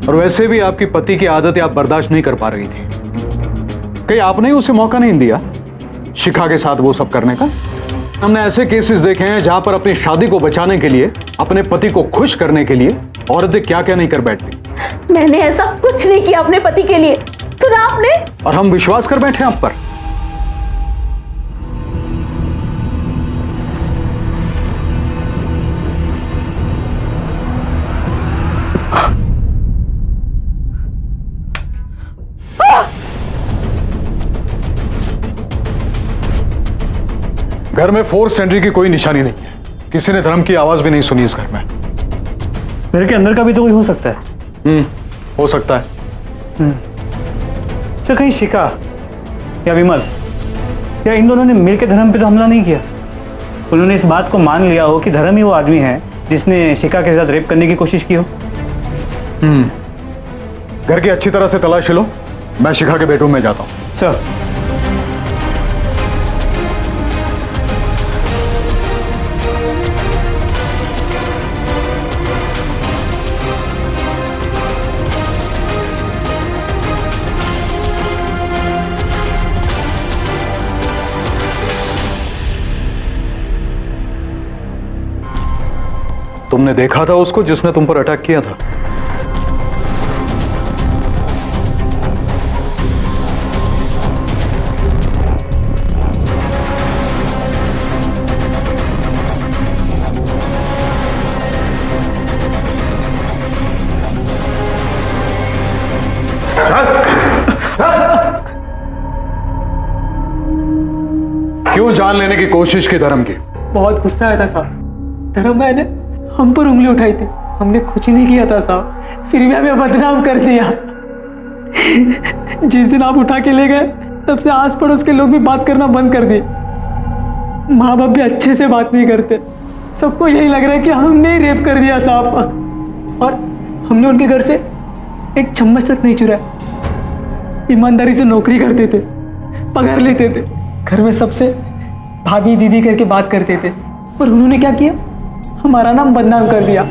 और वैसे भी आपकी पति की आदतें आप बर्दाश्त नहीं कर पा रही थी। कहीं आपने उसे मौका नहीं दिया शिखा के साथ वो सब करने का? हमने ऐसे केसेस देखे हैं जहां पर अपनी शादी को बचाने के लिए, अपने पति को खुश करने के लिए औरतें क्या क्या नहीं कर बैठती। मैंने ऐसा कुछ नहीं किया अपने पति के लिए, सुना आपने? और हम विश्वास कर बैठे आप पर। घर में फोर्स एंट्री की कोई निशानी नहीं है। किसी ने धर्म की आवाज भी नहीं सुनी इस घर में। घर के अंदर का भी तो कोई हो सकता है। हो सकता है। सर कहीं शिखा या विमल या इन दोनों ने मिलकर धर्म पे तो हमला नहीं किया? उन्होंने इस बात को मान लिया हो कि धर्म ही वो आदमी है जिसने शिखा के साथ रेप करने की कोशिश की हो। घर की अच्छी तरह से तलाशी लो, मैं शिखा के बेडरूम में जाता हूं। सर तुमने देखा था उसको जिसने तुम पर अटैक किया था? क्यों जान लेने की कोशिश की धर्म की? बहुत गुस्सा आया था साहब। धर्म भाई ने हम पर उंगली उठाई थी, हमने कुछ नहीं किया था साहब, फिर भी हमें बदनाम कर दिया। जिस दिन आप उठा के ले गए तब से आस पड़ोस के लोग भी बात करना बंद कर दिए। माँ बाप भी अच्छे से बात नहीं करते। सबको यही लग रहा है कि हमने ही रेप कर दिया साहब। और हमने उनके घर से एक चम्मच तक नहीं चुराया। ईमानदारी से नौकरी करते थे, पगार लेते थे, घर में सबसे भाभी दीदी करके बात करते थे। पर उन्होंने क्या किया? हमारा नाम बदनाम कर दिया।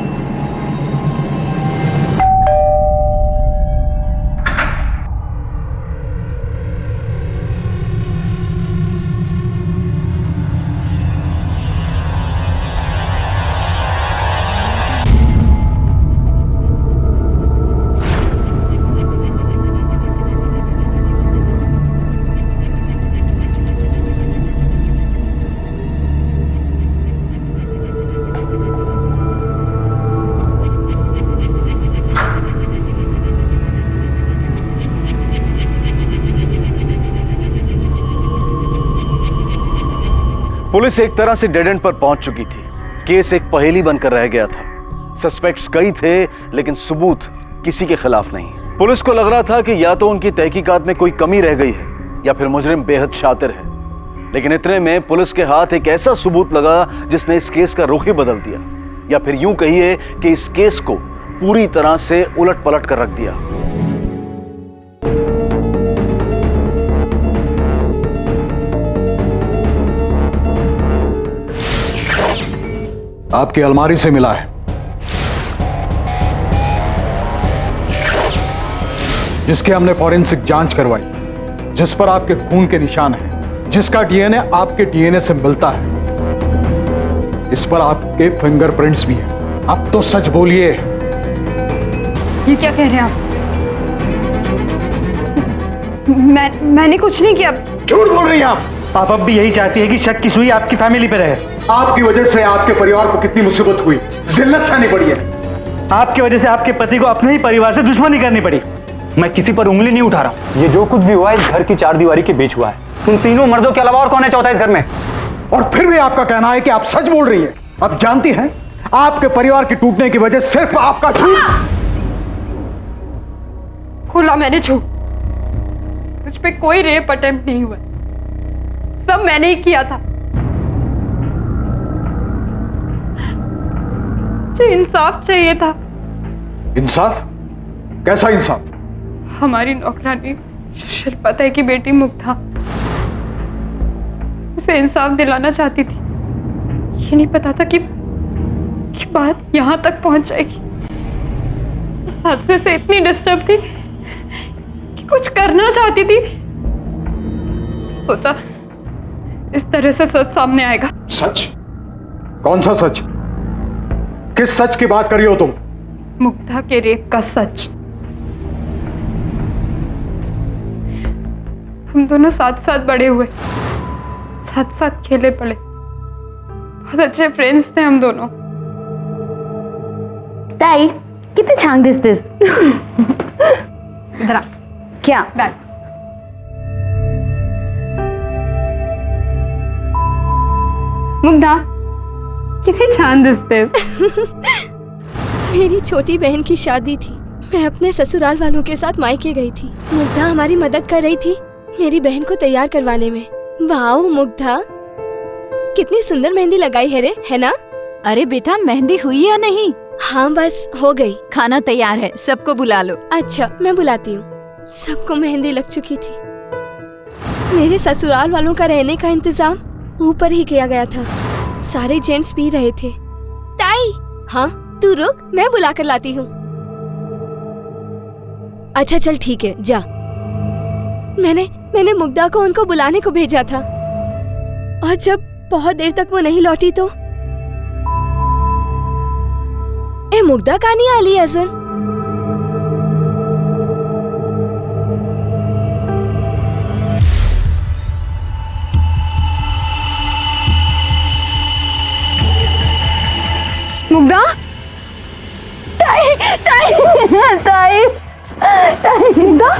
पुलिस एक तरह से डेड एंड पर पहुंच चुकी थी। केस एक पहेली बनकर रह गया था। सस्पेक्ट्स कई थे लेकिन सबूत किसी के खिलाफ नहीं। पुलिस को लग रहा था कि या तो उनकी तहकीकात में कोई कमी रह गई है या फिर मुजरिम बेहद शातिर है, लेकिन इतने में पुलिस के हाथ एक ऐसा सबूत लगा जिसने इस केस का रुख ही बदल दिया, या फिर यूं कहिए कि इस केस को पूरी तरह से उलट पलट कर रख दिया। आपकी अलमारी से मिला है, जिसके हमने फॉरेंसिक जांच करवाई, जिस पर आपके खून के निशान हैं, जिसका डीएनए आपके डीएनए से मिलता है, इस पर आपके फिंगरप्रिंट्स भी हैं। अब तो सच बोलिए। ये क्या कह रहे हैं आप? मैंने कुछ नहीं किया। झूठ बोल रही हैं आप अब भी यही चाहती है कि शक की सुई आपकी फैमिली पे रहे। आपकी वजह से आपके परिवार को कितनी मुसीबत हुई, जिल्लत सहनी पड़ी है। आपकी वजह से आपके पति को अपने ही परिवार से दुश्मनी करनी पड़ी। मैं किसी पर उंगली नहीं उठा रहा। ये जो कुछ भी हुआ है इस घर की चार दीवारी के बीच हुआ है। तुम तीनों मर्दों के अलावा और कौन है चौथा इस घर में? और फिर भी आपका कहना है कि आप सच बोल रही हैं। अब जानती हैं आपके परिवार के टूटने की वजह सिर्फ आपका झूठ। खुला मैंने झूठ, मुझ पे कोई रेप अटेम्प्ट नहीं हुआ, सब मैंने ही किया था। मुझे इंसाफ चाहिए था। इंसाफ? कैसा इंसाफ? हमारी नौकरानी शिल्पा की बेटी मुग्धा, उसे इंसाफ दिलाना चाहती थी। ये नहीं पता था कि बात यहां तक पहुंच जाएगी। उस हादसे से इतनी डिस्टर्ब थी कि कुछ करना चाहती थी। सोचा इस तरह से सच सामने आएगा। सच? कौन सा सच? किस सच की बात कर रही हो तुम? मुग्धा के रेप का सच। हम दोनों साथ साथ बड़े हुए, साथ साथ खेले पड़े, बहुत अच्छे फ्रेंड्स थे हम दोनों। ताई किती छान दिसतेस। इधर आ। क्या? बैठ। मुग्धा कितनी छान दिसते। मेरी छोटी बहन की शादी थी, मैं अपने ससुराल वालों के साथ मायके गई थी। मुग्धा हमारी मदद कर रही थी मेरी बहन को तैयार करवाने में। वाओ मुग्धा, कितनी सुंदर मेहंदी लगाई है रे, है ना? अरे बेटा, मेहंदी हुई या नहीं? हाँ बस हो गई। खाना तैयार है, सबको बुला लो। अच्छा मैं बुलाती हूँ। सबको मेहंदी लग चुकी थी। मेरे ससुराल वालों का रहने का इंतजाम ऊपर ही किया गया था। सारे जेंट्स पी रहे थे। ताई, हाँ तू रुक, मैं बुला कर लाती हूँ। अच्छा चल ठीक है, जा। मैंने मुग्धा को उनको बुलाने को भेजा था, और जब बहुत देर तक वो नहीं लौटी तो ए मुग्धा का नहीं आली अजून? मुग्धा? ताई ताई ताई ताई मुग्धा,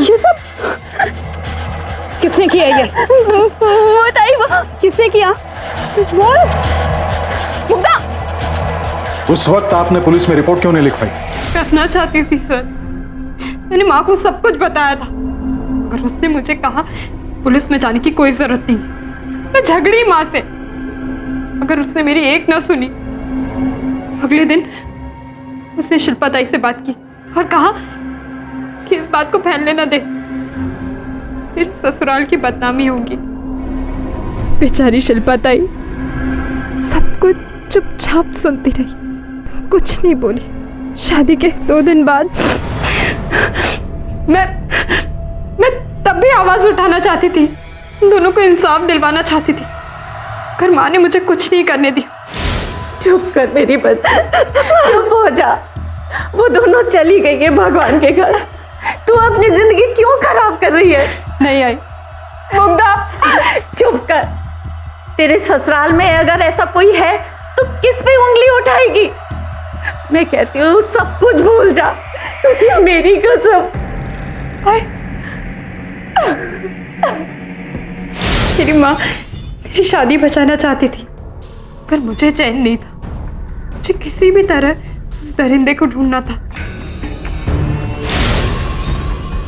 ये सब किसने किया? ये वो ताई, वो किसने किया? बोल मुग्धा। उस वक्त आपने पुलिस में रिपोर्ट क्यों नहीं लिखवाई? करना चाहती थी सर, मैंने माँ को सब कुछ बताया था, अगर उसने मुझे कहा पुलिस में जाने की कोई जरूरत नहीं, मैं झगड़ी माँ से। अगर उसने मेरी एक ना सुनी, अगले दिन उसने शिल्पा ताई से बात की और कहा कि इस बात को फैलने ना दे, फिर ससुराल की बदनामी होगी। बेचारी शिल्पा ताई सब कुछ चुपचाप सुनती रही, कुछ नहीं बोली। शादी के 2 दिन बाद मैं तब भी आवाज उठाना चाहती थी, दोनों को इंसाफ दिलवाना चाहती थी, पर माँ ने मुझे कुछ नहीं करने दिया। चुप कर मेरी बच्ची, चुप हो जा। वो दोनों चली गई है भगवान के घर, तू अपनी जिंदगी क्यों खराब कर रही है? नहीं आई मुग्धा। चुप कर। तेरे ससुराल में अगर ऐसा कोई है तो किस पे उंगली उठाएगी? मैं कहती हूँ सब कुछ भूल जा, तुझे मेरी कसम। मेरी माँ मेरी शादी बचाना चाहती थी, पर मुझे चैन नहीं था। मुझे किसी भी तरह उस दरिंदे को ढूंढना था।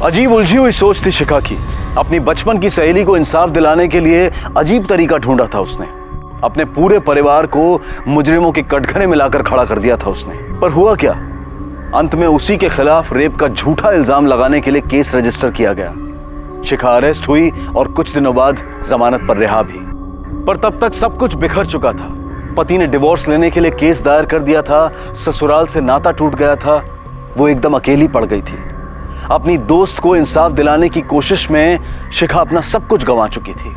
अजीब उलझी हुई सोच थी शिखा की। अपनी बचपन की सहेली को इंसाफ दिलाने के लिए अजीब तरीका ढूंढा था उसने। अपने पूरे परिवार को मुजरिमों के कटघरे में लाकर खड़ा कर दिया था उसने। पर हुआ क्या? अंत में उसी के खिलाफ रेप का झूठा इल्जाम लगाने के लिए केस रजिस्टर किया गया। शिखा अरेस्ट हुई और कुछ दिनों बाद जमानत पर रिहा भी। पर तब तक सब कुछ बिखर चुका था। पति ने डिवोर्स लेने के लिए केस दायर कर दिया था, ससुराल से नाता टूट गया था, वो एकदम अकेली पड़ गई थी। अपनी दोस्त को इंसाफ दिलाने की कोशिश में शिखा अपना सब कुछ गंवा चुकी थी।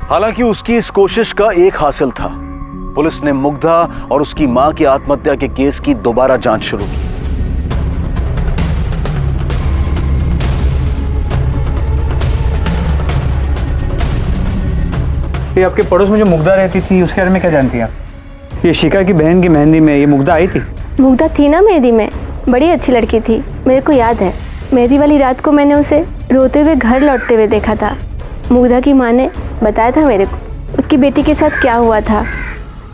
हालांकि उसकी इस कोशिश का एक हासिल था, पुलिस ने मुग्धा और उसकी मां की आत्महत्या के केस की दोबारा जांच शुरू की। ये आपके पड़ोस में जो मुग्धा रहती थी उसके बारे में क्या जानती हैं आप? ये शिखा की बहन की मेहंदी में ये मुग्धा आई थी? मुग्धा थी ना मेहंदी में, बड़ी अच्छी लड़की थी, मेरे को याद है। मेहंदी वाली रात को मैंने उसे रोते हुए घर लौटते हुए देखा था। मुग्धा की माँ ने बताया था मेरे को उसकी बेटी के साथ क्या हुआ था।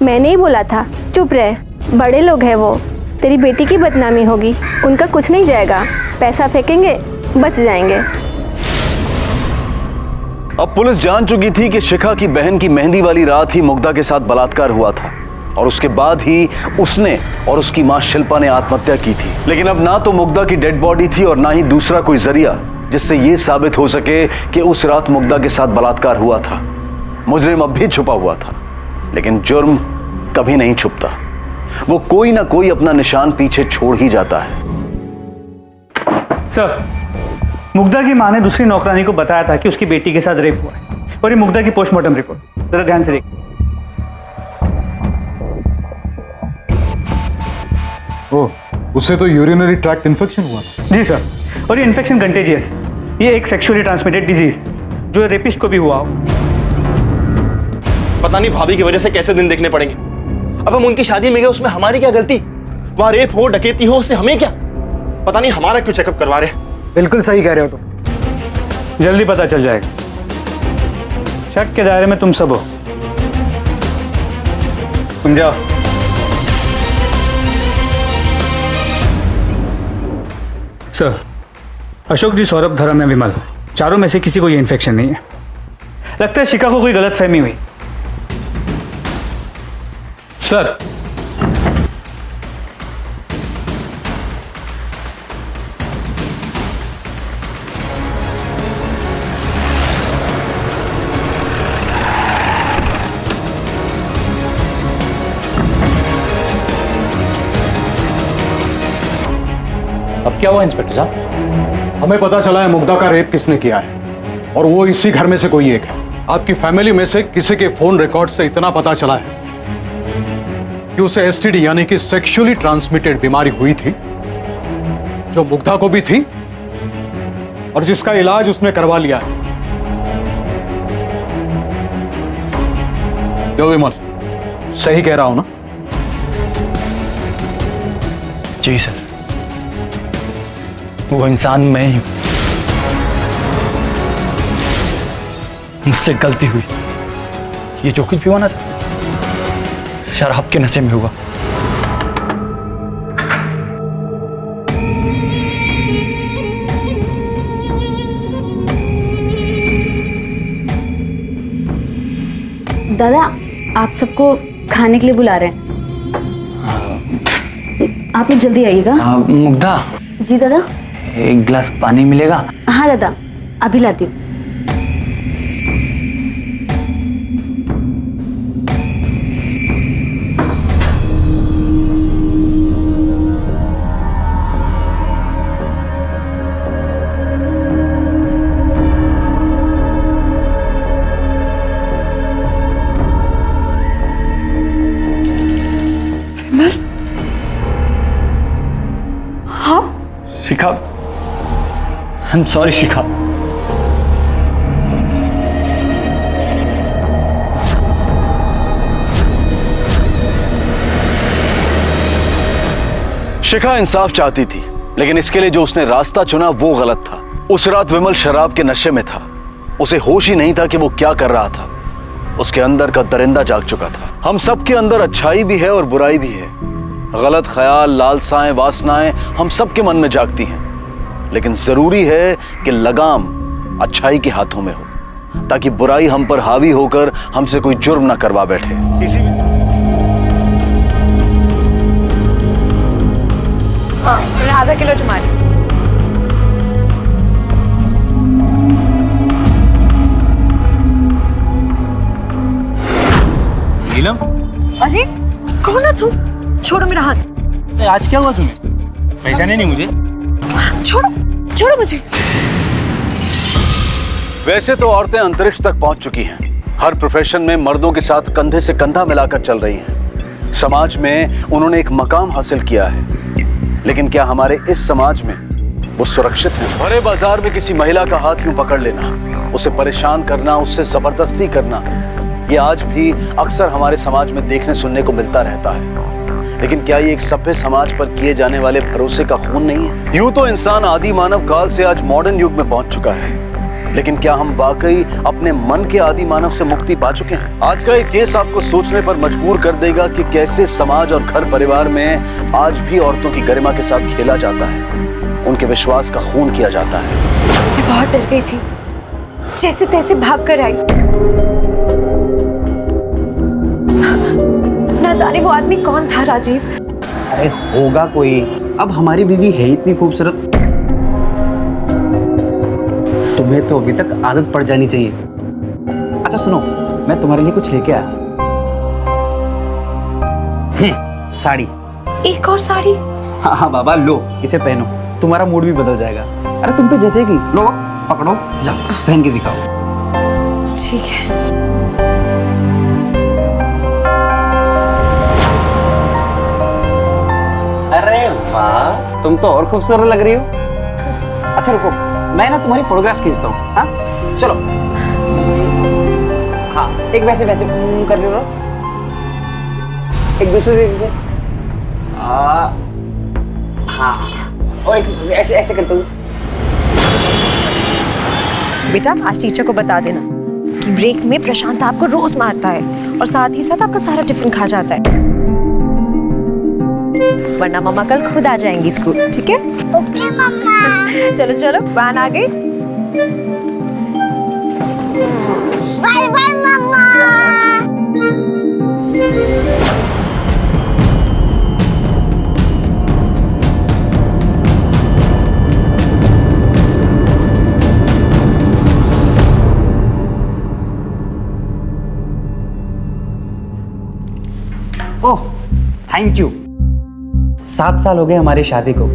मैंने ही बोला था चुप रह, बड़े लोग हैं वो, तेरी बेटी की बदनामी होगी, उनका कुछ नहीं जाएगा, पैसा फेंकेंगे बच जाएंगे। अब पुलिस जान चुकी थी कि शिखा की बहन की मेहंदी वाली रात ही मुग्धा के साथ बलात्कार हुआ था और उसके बाद ही उसने और उसकी मां शिल्पा ने आत्महत्या की थी। लेकिन अब ना तो मुग्धा की डेड बॉडी थी और ना ही दूसरा कोई जरिया जिससे यह साबित हो सके कि उस रात मुग्धा के साथ बलात्कार हुआ था। मुजरिम अब भी छुपा हुआ था, लेकिन जुर्म कभी नहीं छुपता। वो कोई ना कोई अपना निशान पीछे छोड़ ही जाता है। सर, मुग्धा की मां ने दूसरी नौकरानी को बताया था कि उसकी बेटी के साथ रेप हुआ है और ये मुग्धा की पोस्टमार्टम रिपोर्ट, जरा ध्यान से देखिए। उससे तो यूरिनरी ट्रैक्ट इन्फेक्शन हुआ। जी सर, और ये इन्फेक्शन कंटेजियस, ये एक सेक्सुअली ट्रांसमिटेड डिजीज जो रेपिस्ट को भी हुआ हो। पता नहीं भाभी की वजह से कैसे दिन देखने पड़ेंगे। अब हम उनकी शादी में गए, उसमें हमारी क्या गलती? वहां रेप हो डकैती हो, उससे हमें क्या? पता नहीं हमारा क्यों चेकअप करवा रहे हैं। बिल्कुल सही कह रहे हो तुम, जल्दी पता चल जाएगा। शक के दायरे में तुम सब हो। तुम जाओ। सर, अशोक जी, सौरभ, धर्म या विमल, चारों में से किसी को ये इन्फेक्शन नहीं है। लगता है शिखा को कोई गलतफहमी हुई। सर, अब क्या हुआ इंस्पेक्टर साहब? हमें पता चला है मुग्धा का रेप किसने किया है और वो इसी घर में से कोई एक है। आपकी फैमिली में से किसी के फोन रिकॉर्ड से इतना पता चला है कि उसे एसटीडी यानी कि सेक्सुअली ट्रांसमिटेड बीमारी हुई थी, जो मुग्धा को भी थी और जिसका इलाज उसने करवा लिया है। जो विमल, सही कह रहा हूं ना? जी सर, वो इंसान मैं ही हूं। मुझसे गलती हुई। ये जो कुछ भी हुआ ना सर, शराब के नशे में हुआ। दादा, आप सबको खाने के लिए बुला रहे हैं, आप लोग जल्दी आइएगा। मुग्धा। जी दादा। एक गिलास पानी मिलेगा? हाँ दादा, अभी लाती हूँ। शिखा, आई एम सॉरी शिखा। शिखा इंसाफ चाहती थी, लेकिन इसके लिए जो उसने रास्ता चुना वो गलत था। उस रात विमल शराब के नशे में था, उसे होश ही नहीं था कि वो क्या कर रहा था। उसके अंदर का दरिंदा जाग चुका था। हम सबके अंदर अच्छाई भी है और बुराई भी है। गलत ख्याल, लालसाएं, वासनाएं हम सबके मन में जागती हैं, लेकिन जरूरी है कि लगाम अच्छाई के हाथों में हो, ताकि बुराई हम पर हावी होकर हमसे कोई जुर्म ना करवा बैठे। आधा किलो टमाटर। नीलम, अरे कौन है तुम? छोड़ो मेरा हाथ। आज क्या हुआ तुम्हें? पहचाने नहीं मुझे? छोड़ो छोड़ो मुझे। वैसे तो औरतें अंतरिक्ष तक पहुंच चुकी हैं, हर प्रोफेशन में मर्दों के साथ कंधे से कंधा मिलाकर चल रही हैं। समाज में उन्होंने एक मकाम हासिल किया है, लेकिन क्या हमारे इस समाज में वो सुरक्षित है? भरे बाजार में किसी महिला का हाथ यूं पकड़ लेना, उसे परेशान करना, उससे जबरदस्ती करना, ये आज भी अक्सर हमारे समाज में देखने सुनने को मिलता रहता है। लेकिन क्या ये एक सभ्य समाज पर किए जाने वाले भरोसे का खून नहीं है? यूं तो इंसान आदि मानव काल से आज मॉडर्न युग में पहुंच चुका है, लेकिन क्या हम वाकई अपने मन के आदि मानव से मुक्ति पा चुके हैं? आज का एक केस आपको सोचने पर मजबूर कर देगा कि कैसे समाज और घर परिवार में आज भी औरतों की गरिमा के साथ खेला जाता है, उनके विश्वास का खून किया जाता है। मैं बहुत डर गई थी, जैसे तैसे भाग कर आई। ना जाने वो आदमी कौन था राजीव। अरे होगा कोई, अब हमारी बीवी है इतनी खूबसूरत, तुम्हें तो अभी तक आदत पड़ जानी चाहिए। अच्छा सुनो, मैं तुम्हारे लिए कुछ लेके आया। साड़ी। एक और साड़ी? हाँ हाँ बाबा, लो इसे पहनो, तुम्हारा मूड भी बदल जाएगा। अरे तुम पे जचेगी, लो पकड़ो, जाओ पहन के दिखाओ। ठीक है। अरे वाह, तुम तो और खूबसूरत लग रही हो। अच्छा रुको, मैं ना तुम्हारी फोटोग्राफ खींचता हूँ। हाँ चलो, हाँ एक वैसे वैसे करके दो, एक दूसरे से। हाँ, और एक ऐसे ऐसे करते हुए। बेटा आज टीचर को बता देना कि ब्रेक में प्रशांत आपको रोज मारता है और साथ ही साथ आपका सारा टिफिन खा जाता है, वरना मम्मा कल खुद आ जाएंगी स्कूल। ठीक है? ओके मम्मा। चलो चलो, वैन आ गई। बाय बाय मम्मा। Oh thank you. 7 साल हो गए हमारी शादी को,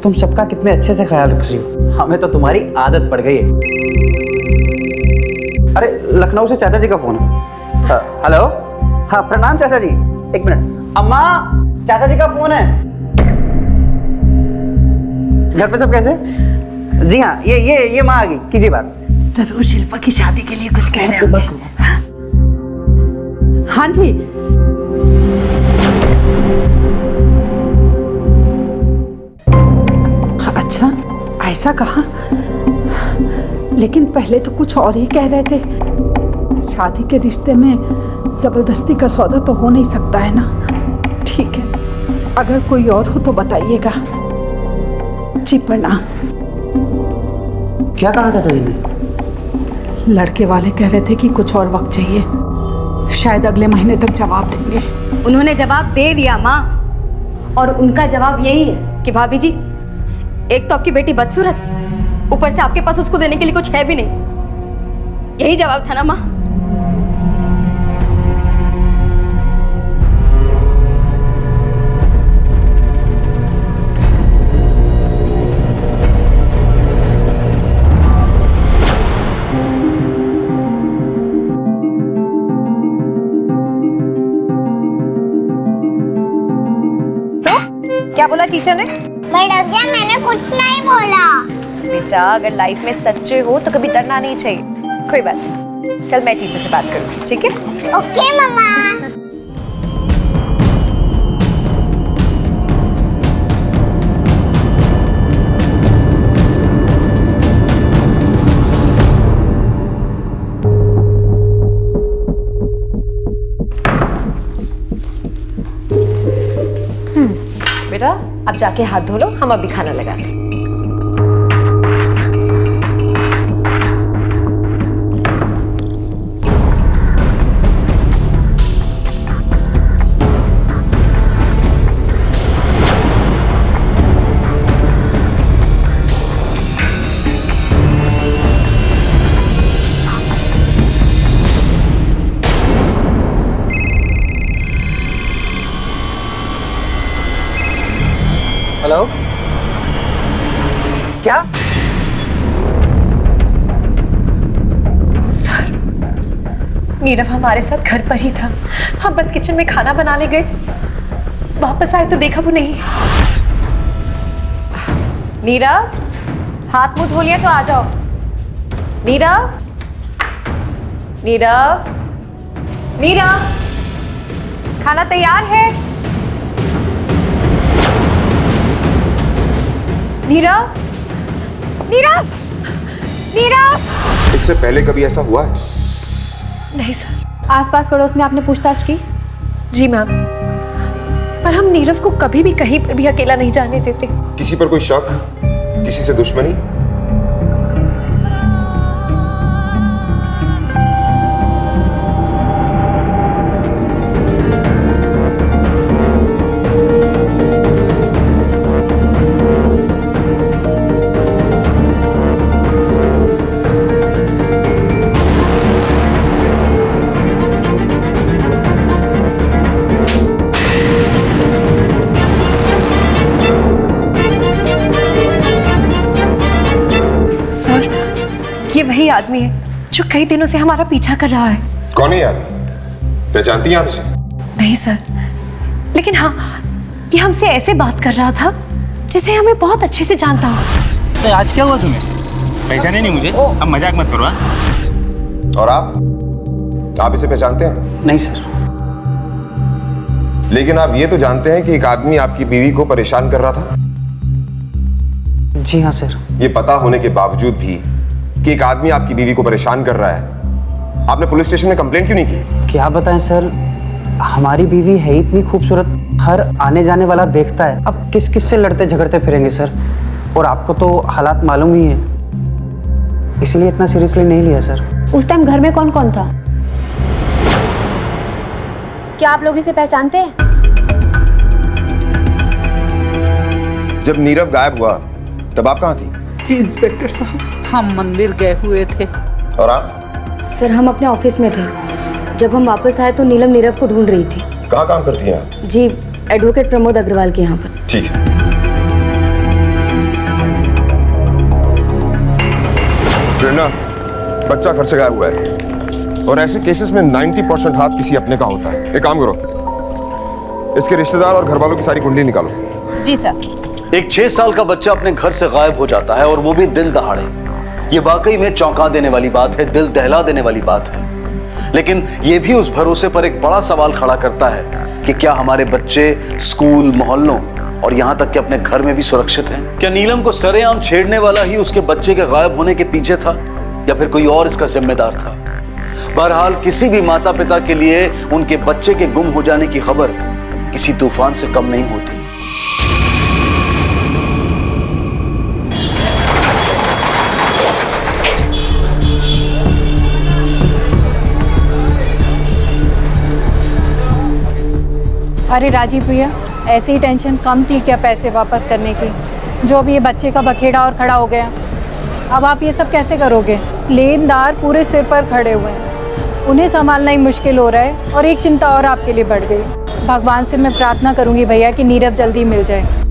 तुम सबका कितने अच्छे से ख्याल रख रही हो। हमें तो तुम्हारी आदत पड़ गई है। अरे लखनऊ से चाचा जी का फोन है। हेलो, हाँ प्रणाम चाचा जी। एक मिनट, अम्मा चाचा जी का फोन है। घर पे सब कैसे? जी हाँ, ये माँ आ गई, कीजिए बात। जरूर शिल्पा की शादी के लिए कुछ कह रहे होंगे। हाँ जी। अच्छा ऐसा कहा, लेकिन पहले तो कुछ और ही कह रहे थे। शादी के रिश्ते में जबरदस्ती का सौदा तो हो नहीं सकता है ना। ठीक है, अगर कोई और हो तो बताइएगा। जी प्रणाम। क्या कहा चाचा जी ने? लड़के वाले कह रहे थे कि कुछ और वक्त चाहिए, शायद अगले महीने तक जवाब देंगे। उन्होंने जवाब दे दिया माँ, और उनका जवाब यही है कि भाभी जी, एक तो आपकी बेटी बदसूरत, ऊपर से आपके पास उसको देने के लिए कुछ है भी नहीं। यही जवाब था ना माँ? क्या बोला टीचर ने? मैडम जी मैंने कुछ नहीं बोला। बेटा अगर लाइफ में सच्चे हो तो कभी डरना नहीं चाहिए। कोई बात नहीं, कल मैं टीचर से बात करूँगी, ठीक है? ओके मम्मा। अब जाके हाथ धो लो, हम अभी खाना लगाते हैं। हेलो, क्या? सर, नीरव हमारे साथ घर पर ही था। हम बस किचन में खाना बनाने गए, वापस आए तो देखा वो नहीं। नीरव, हाथ मुंह धो लिया तो आ जाओ। नीरव, नीरव, नीरव, खाना तैयार है? नीरव, नीरव, नीरव। इससे पहले कभी ऐसा हुआ है? नहीं सर। आसपास पड़ोस में आपने पूछताछ की? जी मैम, पर हम नीरव को कभी भी कहीं पर भी अकेला नहीं जाने देते। किसी पर कोई शक, किसी से दुश्मनी? वही आदमी है जो कई दिनों से हमारा पीछा कर रहा है। कौन है यार? पहचानती हैं आप उसे? नहीं सर, लेकिन हाँ, ये हमसे ऐसे बात कर रहा था जिसे हमें बहुत अच्छे से जानता हो। तो आज क्या हुआ तुम्हें? पहचाने नहीं मुझे? अब मजाक मत करो। और आप इसे पहचानते हैं? नहीं सर। लेकिन आप ये तो जानते हैं कि एक आदमी आपकी बीवी को परेशान कर रहा था? जी हाँ सर। ये पता होने के बावजूद भी कि एक आदमी आपकी बीवी को परेशान कर रहा है, आपने पुलिस स्टेशन में कंप्लेंट क्यों नहीं की? क्या बताएं सर, हमारी बीवी है इतनी खूबसूरत, हर आने जाने वाला देखता है। अब किस किस से लड़ते झगड़ते फिरेंगे सर? और आपको तो हालात मालूम ही है, इसलिए इतना सीरियसली नहीं लिया सर। उस टाइम घर में कौन कौन था? क्या आप लोग इसे पहचानते हैं? जब नीरव गायब हुआ तब आप कहाँ थी? जी इंस्पेक्टर साहब, हम मंदिर गए हुए थे। और आप? सर, हम अपने ऑफिस में थे। जब हम वापस आए तो नीलम नीरव को ढूंढ रही थी। कहाँ काम करती हैं आप? जी, एडवोकेट प्रमोद अग्रवाल के यहाँ पर। ठीक है। प्रेरणा, बच्चा घर से गायब हुआ है और ऐसे केसेस में 90% हाथ किसी अपने का होता है। एक काम करो, इसके रिश्तेदार और घर वालों की सारी कुंडली निकालो। जी सर। एक 6 साल का बच्चा अपने घर से गायब हो जाता है और वो भी दिन दहाड़े। ये वाकई में चौंका देने वाली बात है, दिल दहला देने वाली बात है। लेकिन ये भी उस भरोसे पर एक बड़ा सवाल खड़ा करता है कि क्या हमारे बच्चे स्कूल, मोहल्लों और यहाँ तक कि अपने घर में भी सुरक्षित हैं? क्या नीलम को सरेआम छेड़ने वाला ही उसके बच्चे के गायब होने के पीछे था या फिर कोई और इसका जिम्मेदार था? बहरहाल किसी भी माता पिता के लिए उनके बच्चे के गुम हो जाने की खबर किसी तूफान से कम नहीं होती। अरे राजीव भैया, ऐसी ही टेंशन कम थी क्या पैसे वापस करने की? जो अब ये बच्चे का बखेड़ा और खड़ा हो गया, अब आप ये सब कैसे करोगे? लेनदार पूरे सिर पर खड़े हुए हैं, उन्हें संभालना ही मुश्किल हो रहा है और एक चिंता और आपके लिए बढ़ गई। भगवान से मैं प्रार्थना करूंगी भैया कि नीरव जल्दी मिल जाए।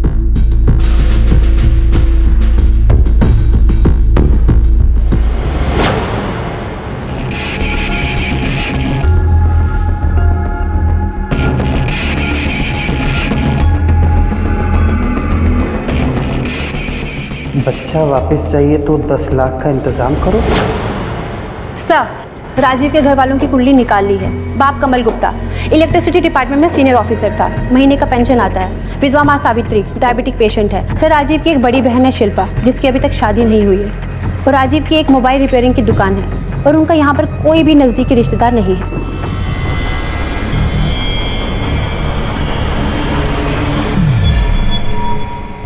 बच्चा वापस चाहिए तो 10 लाख का इंतजाम करो। सर, राजीव के घर वालों की कुंडली निकाल ली है। बाप कमल गुप्ता इलेक्ट्रिसिटी डिपार्टमेंट में सीनियर ऑफिसर था, महीने का पेंशन आता है। विधवा माँ सावित्री डायबिटिक पेशेंट है। सर, राजीव की एक बड़ी बहन है शिल्पा, जिसकी अभी तक शादी नहीं हुई है। और राजीव की एक मोबाइल रिपेयरिंग की दुकान है और उनका यहाँ पर कोई भी नज़दीकी रिश्तेदार नहीं है।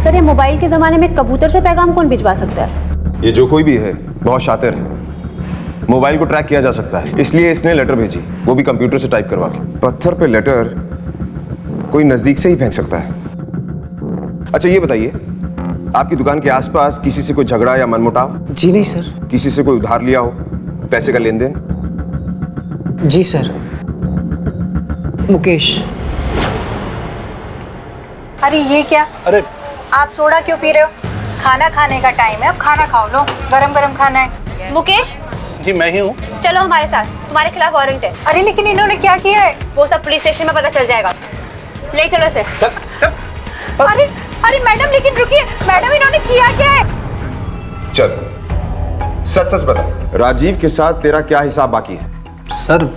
सर, ये मोबाइल के ज़माने में कबूतर से पैगाम कौन भिजवा सकता है? ये जो कोई भी है बहुत शातिर है। मोबाइल को ट्रैक किया जा सकता है, इसलिए इसने लेटर भेजी, वो भी कंप्यूटर से टाइप करवा के। पत्थर पे लेटर कोई नजदीक से ही फेंक सकता है। अच्छा ये बताइए, आपकी दुकान के आसपास किसी से कोई झगड़ा या मनमुटाव? जी नहीं सर। किसी से कोई उधार लिया हो, पैसे का लेन देन? जी सर। मुकेश। अरे ये क्या? अरे आप सोडा क्यों पी रहे हो? खाना खाने का टाइम है, अब खाना खाओ। लो, गरम गरम खाना है। मुकेश, जी मैं ही हूँ। चलो हमारे साथ, तुम्हारे खिलाफ वारंट है। अरे लेकिन इन्होंने क्या किया है? वो सब पुलिस स्टेशन में पता चल जाएगा। ले चलो इसे। अरे अरे मैडम, लेकिन रुकिए मैडम, इन्होंने किया क्या है? चल सच सच बता, राजीव के साथ तेरा क्या हिसाब बाकी है? सर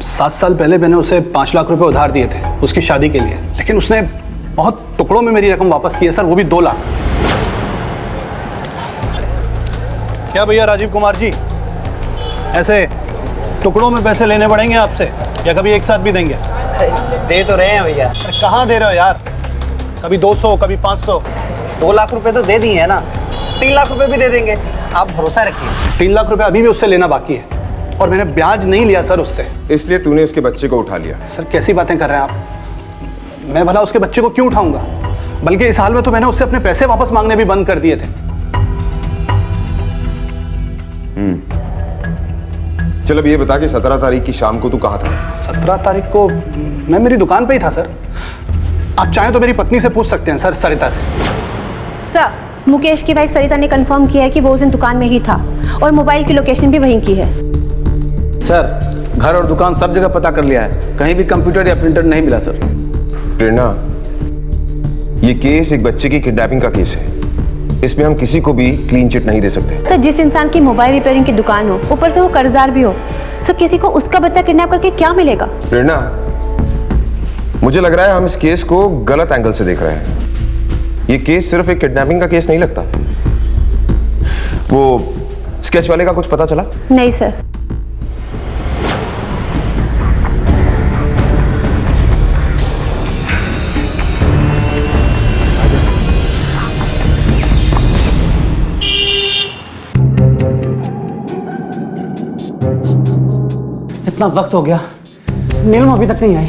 7 साल पहले मैंने उसे 5 लाख रुपए उधार दिए थे उसकी शादी के लिए, लेकिन उसने बहुत टुकड़ों में मेरी रकम वापस की है सर, वो भी 2 लाख। क्या भैया राजीव कुमार जी, ऐसे टुकड़ों में पैसे लेने पड़ेंगे आपसे या कभी एक साथ भी देंगे? दे तो रहे हैं भैया। कहाँ दे रहे हो यार? कभी 200 कभी 500। 2 लाख रुपए तो दे दिए हैं ना, 3 लाख रुपए भी दे देंगे, आप भरोसा रखिए। 3 लाख रुपए अभी भी उससे लेना बाकी है और मैंने ब्याज नहीं लिया सर उससे। इसलिए तूने उसके बच्चे को उठा लिया? सर कैसी बातें कर रहे हैं आप? मैं भला उसके बच्चे को क्यों उठाऊंगा? बल्कि इस हाल में तो मैंने उससे अपने पैसे वापस मांगने भी बंद कर दिए थे। चल अब ये बता कि 17 तारीख की शाम को तू कहाँ था? 17 तारीख को मैं मेरी दुकान पे ही था सर। आप चाहें तो मेरी पत्नी से पूछ सकते हैं सर, सरिता से। सर, मुकेश की वाइफ सरिता ने कंफर्म किया है कि वो उस दिन दुकान में ही था और मोबाइल की लोकेशन भी वहीं की है। सर घर और दुकान सब जगह पता कर लिया है, कहीं भी कंप्यूटर या प्रिंटर नहीं मिला सर। प्रेरणा, ये केस एक बच्चे की किडनैपिंग का केस है, इसमें हम किसी को भी क्लीन चिट नहीं दे सकते। सर, जिस इंसान की मोबाइल रिपेयरिंग की दुकान हो, ऊपर से वो कर्जदार भी हो, सर किसी को उसका बच्चा किडनैप करके क्या मिलेगा? प्रेरणा, मुझे लग रहा है हम इस केस को गलत एंगल से देख रहे हैं। ये केस सिर्फ एक किडनैपिंग का केस नहीं लगता। वो स्केच वाले का कुछ पता चला? नहीं सर। इतना वक्त हो गया, नीलम अभी तक नहीं आई।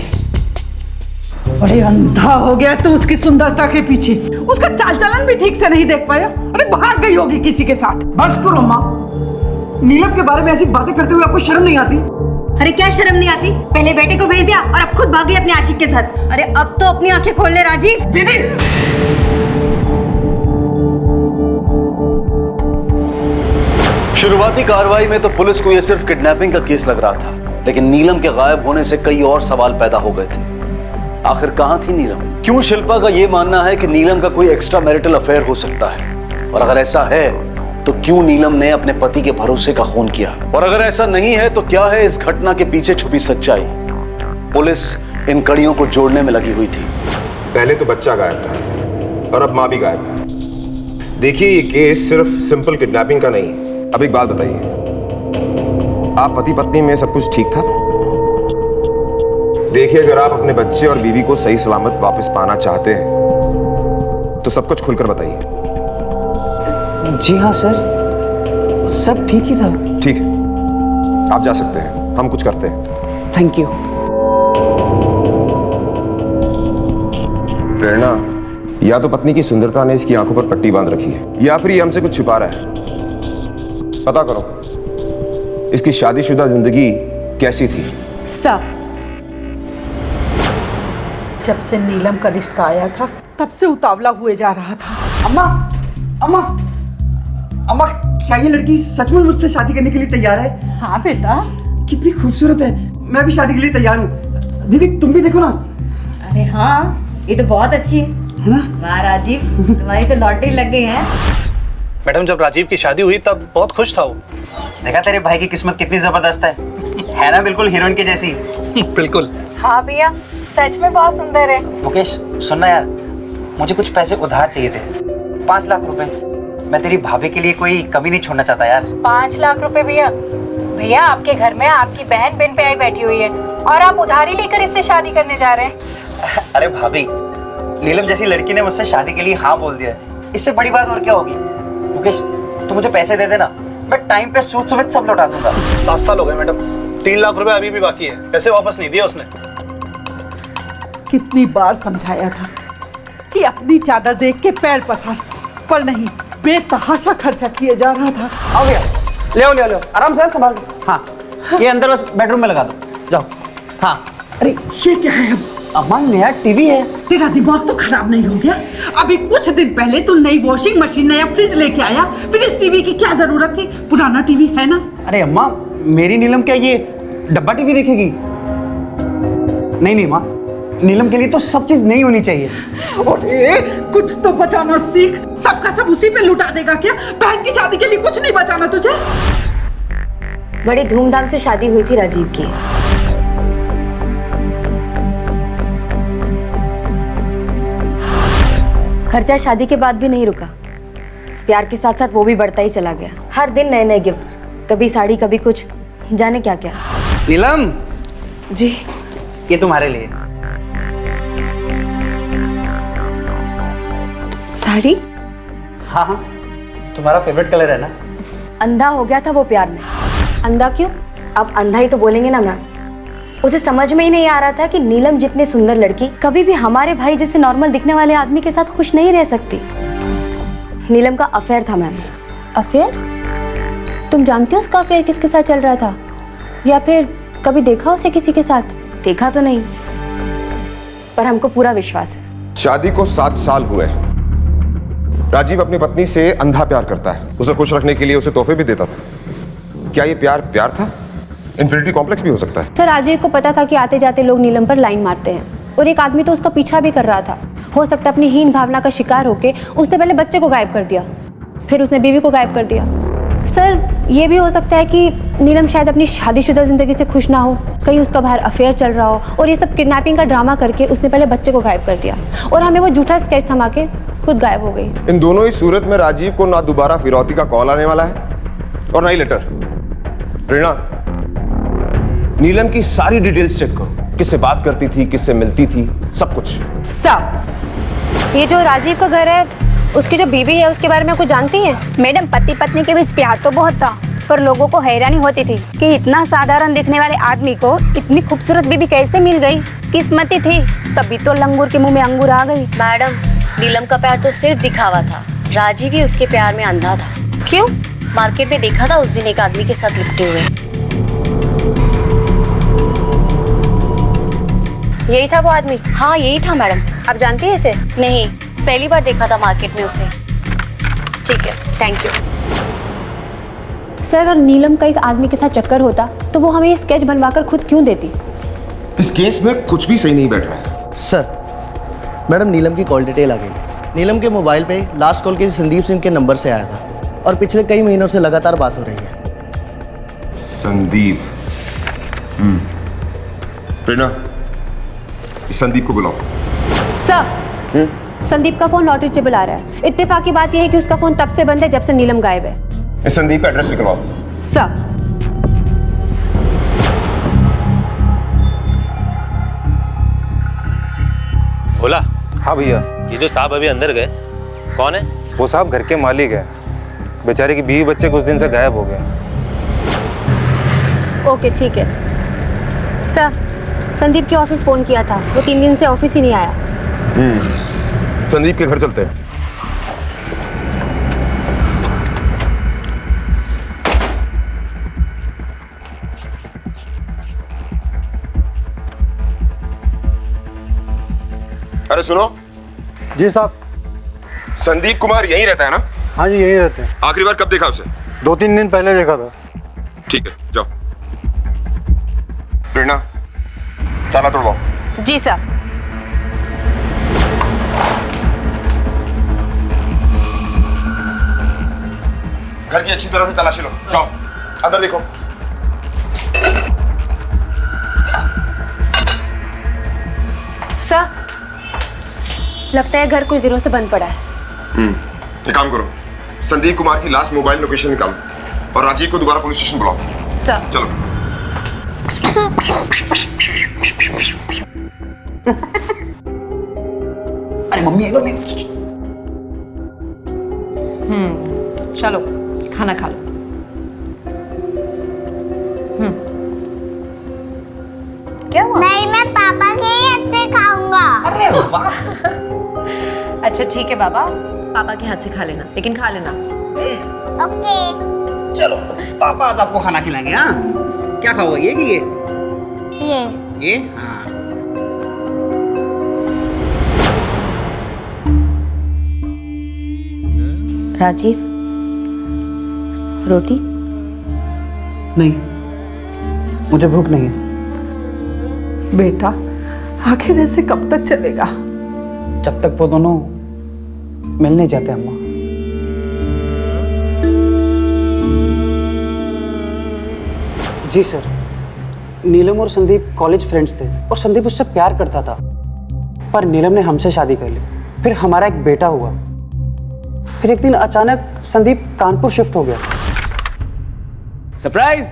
अरे अंधा हो गया तो उसकी सुंदरता के पीछे, उसका चाल चलन भी ठीक से नहीं देख पाया। अरे भाग गई होगी किसी के साथ। बस करो माँ, नीलम के बारे में ऐसी बातें करते हुए आपको शर्म नहीं आती? अरे क्या शर्म नहीं आती? पहले बेटे को भेज दिया और अब खुद भाग गई अपने आशिक के साथ। अरे अब तो अपनी आंखें खोल ले राजीव। दीदी, शुरुआती कार्रवाई में तो पुलिस को यह सिर्फ किडनैपिंग का केस लग रहा था, लेकिन नीलम के गायब होने से कई और सवाल पैदा हो गए थे। आखिर कहां थी नीलम? क्यों शिल्पा का यह मानना है कि नीलम का कोई एक्स्ट्रा मैरिटल अफेयर हो सकता है? और अगर ऐसा है तो क्यों नीलम ने अपने पति के भरोसे का खून किया? और अगर ऐसा नहीं है तो क्या है इस घटना के पीछे छुपी सच्चाई? पुलिस इन कड़ियों को जोड़ने में लगी हुई थी। पहले तो बच्चा गायब था और अब मां भी गायब है। देखिए, ये केस सिर्फ सिंपल किडनैपिंग का नहीं। अब एक बात बताइए, आप पति पत्नी में सब कुछ ठीक था? देखिए, अगर आप अपने बच्चे और बीवी को सही सलामत वापस पाना चाहते हैं तो सब कुछ खुलकर बताइए। जी हाँ सर, सब ठीक ही था। ठीक है, आप जा सकते हैं, हम कुछ करते हैं। Thank you. प्रेरणा, या तो पत्नी की सुंदरता ने इसकी आंखों पर पट्टी बांध रखी है या फिर ये हमसे कुछ छुपा रहा है। पता करो इसकी शादीशुदा जिंदगी कैसी थी। सर, जब से नीलम का रिश्ता आया था तब से उतावला हुए जा रहा था। अम्मा, अम्मा, अम्मा, क्या ये लड़की सच में मुझसे शादी करने के लिए तैयार है? हाँ बेटा। कितनी खूबसूरत है, मैं भी शादी के लिए तैयार हूँ। दीदी तुम भी देखो ना। अरे हाँ, ये तो बहुत अच्छी है ना? वाह राजीव, तुम्हारी तो लॉटरी लग गई है। मैडम, जब राजीव की शादी हुई तब बहुत खुश था वो। देखा तेरे भाई की किस्मत कितनी जबरदस्त है ना? बिल्कुल हीरोइन की जैसी। बिल्कुल। हाँ भैया, सच में बहुत सुंदर है। मुकेश सुनना यार, मुझे कुछ पैसे उधार चाहिए थे, 5 लाख रुपए। मैं तेरी भाभी के लिए कोई कमी नहीं छोड़ना चाहता यार। 5 लाख रुपए भैया? भैया आपके घर में आपकी बहन बिन पे आई बैठी हुई है और आप उधारी लेकर इससे शादी करने जा रहे हैं? अरे भाभी, नीलम जैसी लड़की ने मुझसे शादी के लिए हाँ बोल दिया है, इससे बड़ी बात और क्या होगी। मुकेश तू मुझे पैसे दे देना, मैं टाइम पे सूद समेत सब लौटा दूंगा। 7 साल हो गए मैडम, 3 लाख रुपए अभी भी बाकी है, पैसे वापस नहीं दिए उसने। कितनी बार समझाया था कि अपनी चादर देख के पैर पसार, पर नहीं, बेतहाशा खर्चा किए जा रहा था। आओ भैया, ले आओ आराम से संभाल के। हाँ ये अंदर बस बेडरूम में लगा दो, जाओ। हाँ अरे ये क्या है? अम्मा नया टीवी है। तेरा दिमाग तो खराब नहीं हो गया? अभी कुछ दिन पहले तू नई वॉशिंग मशीन, नया फ्रिज लेके आया, फिर इस टीवी की क्या जरूरत थी? पुराना टीवी है ना। अरे अम्मा, मेरी नीलम क्या ये डब्बा टीवी देखेगी? नहीं माँ, नीलम के लिए तो सब चीज नई होनी चाहिए। अरे कुछ तो बचाना सीख, सबका सब उसी पे लुटा देगा क्या? बहन की शादी के लिए कुछ नहीं बचाना तुझे? बड़ी धूमधाम से शादी हुई थी राजीव की। खर्चा शादी के बाद भी नहीं रुका, प्यार के साथ साथ वो भी बढ़ता ही चला गया। हर दिन नए नए गिफ्ट्स, कभी साड़ी कभी कुछ, जाने क्या क्या। नीलम जी, ये तुम्हारे लिए। साड़ी? हाँ हाँ, तुम्हारा फेवरेट कलर है ना। अंधा हो गया था वो प्यार में। अंधा क्यों? अब अंधा ही तो बोलेंगे ना मैम। उसे समझ में ही नहीं आ रहा था कि नीलम जितनी सुंदर लड़की कभी भी हमारे भाई जैसे नॉर्मल दिखने वाले आदमी के साथ खुश नहीं रह सकती। नीलम का अफेयर था मैम। अफेयर? तुम जानते हो उसका अफेयर किसके साथ चल रहा था, या फिर कभी देखा उसे किसी के साथ? देखा तो नहीं, पर हमको पूरा विश्वास है। शादी को 7 साल हुए। राजीव अपनी पत्नी से अंधा प्यार करता है। उसे खुश रखने के लिए उसे तोहफे भी देता था। क्या ये प्यार प्यार था? इन्फिनिटी कॉम्प्लेक्स भी हो सकता है। सर, राजीव को पता था कि आते जाते लोग नीलम पर लाइन मारते हैं, और एक आदमी तो उसका पीछा भी कर रहा था। हो सकता है अपनी हीन भावना का शिकार होके उसने पहले बच्चे को गायब कर दिया, फिर उसने बीवी को गायब कर दिया। सर, ये भी हो सकता है कि नीलम शायद अपनी शादीशुदा जिंदगी से खुश ना हो, कहीं उसका बाहर अफेयर चल रहा हो, और ये सब किडनैपिंग का ड्रामा करके उसने पहले बच्चे को गायब कर दिया, और हमें वो झूठा स्केच थमा के खुद गायब हो गई। इन दोनों ही सूरत में राजीव को ना दोबारा फिरौती का कॉल आने वाला है और ना ही लेटर। प्रेरणा, नीलम की सारी डिटेल्स चेक करो, किससे बात करती थी, किससे मिलती थी, सब कुछ। सब। ये जो राजीव का घर है, उसकी जो बीवी है, उसके बारे में कुछ जानती हैं? मैडम, पति पत्नी के बीच प्यार तो बहुत था, पर लोगों को हैरानी होती थी कि इतना साधारण दिखने वाले आदमी को इतनी खूबसूरत बीवी कैसे मिल गई। किस्मती थी, तभी तो लंगूर के मुंह में अंगूर आ गई। मैडम, नीलम का प्यार तो सिर्फ दिखावा था। राजीव ही उसके प्यार में अंधा था। क्यों? मार्केट में देखा था उस दिन एक आदमी के साथ लिपटे हुए। यही था वो आदमी? हाँ, यही था मैडम। आप जानती हैं इसे? नहीं, पहली बार देखा था मार्केट में उसे। ठीक है, थैंक यू। सर, अगर नीलम का इस आदमी के साथ चक्कर होता तो वो हमें ये स्केच बनवाकर खुद क्यों देती? इस केस में कुछ भी सही नहीं बैठ रहा है। सर, मैडम नीलम की कॉल डिटेल आ गई। नीलम के मोबाइल पे लास्ट कॉल किसी संदीप सिंह के नंबर से आया था, और पिछले कई महीनों से लगातार बात हो रही है। संदीप। प्रेरणा, इस संदीप को बुलाओ। सर, संदीप का फोन नॉट रीचेबल आ रहा है। इत्तेफाक की बात यह है कि उसका फोन तब से बंद है जब से नीलम गायब है। इस संदीप का एड्रेस निकलवाओ। सर। बोला? हाँ भैया। ये जो साहब अभी अंदर गए, कौन है? वो साहब घर के मालिक है। बेचारे की बीवी बच्चे कुछ दिन से गायब हो गए। ओके, ठीक है। सर, संदीप के ऑफिस फोन किया था, वो 3 दिन से ऑफिस ही नहीं आया। संदीप के घर चलते हैं। अरे सुनो। जी साहब। संदीप कुमार यहीं रहता है ना? हाँ जी, यहीं रहते हैं। आखिरी बार कब देखा उसे? 2-3 दिन पहले देखा था। ठीक है, जाओ। प्रेरणा, ताला तोड़वाओ। जी सर। घर की अच्छी तरह से तलाशी लो। जाओ, अंदर देखो। सर, लगता है घर कुछ दिनों से बंद पड़ा है। एक काम करो, संदीप कुमार की लास्ट मोबाइल लोकेशन निकालो और राजीव को दोबारा पुलिस स्टेशन बुलाओ। सर। चलो। अरे मम्मी एक बार चलो खाना खा लो। क्या हुआ? नहीं, मैं पापा के ही हाथ से खाऊंगा। अरे वाह। अच्छा ठीक है बाबा, पापा के हाथ से खा लेना, लेकिन खा लेना। ओके। चलो पापा आज आपको खाना खिलाएंगे। हाँ, क्या खाओगे, ये कि ये हाँ। राजीव, रोटी? नहीं, मुझे भूख नहीं है। बेटा, आखिर ऐसे कब तक चलेगा? जब तक वो दोनों मिल नहीं जाते अम्मा। जी सर, नीलम और संदीप कॉलेज फ्रेंड्स थे और संदीप उससे प्यार करता था, पर नीलम ने हमसे शादी कर ली। फिर हमारा एक बेटा हुआ। फिर एक दिन अचानक संदीप कानपुर शिफ्ट हो गया। सरप्राइज!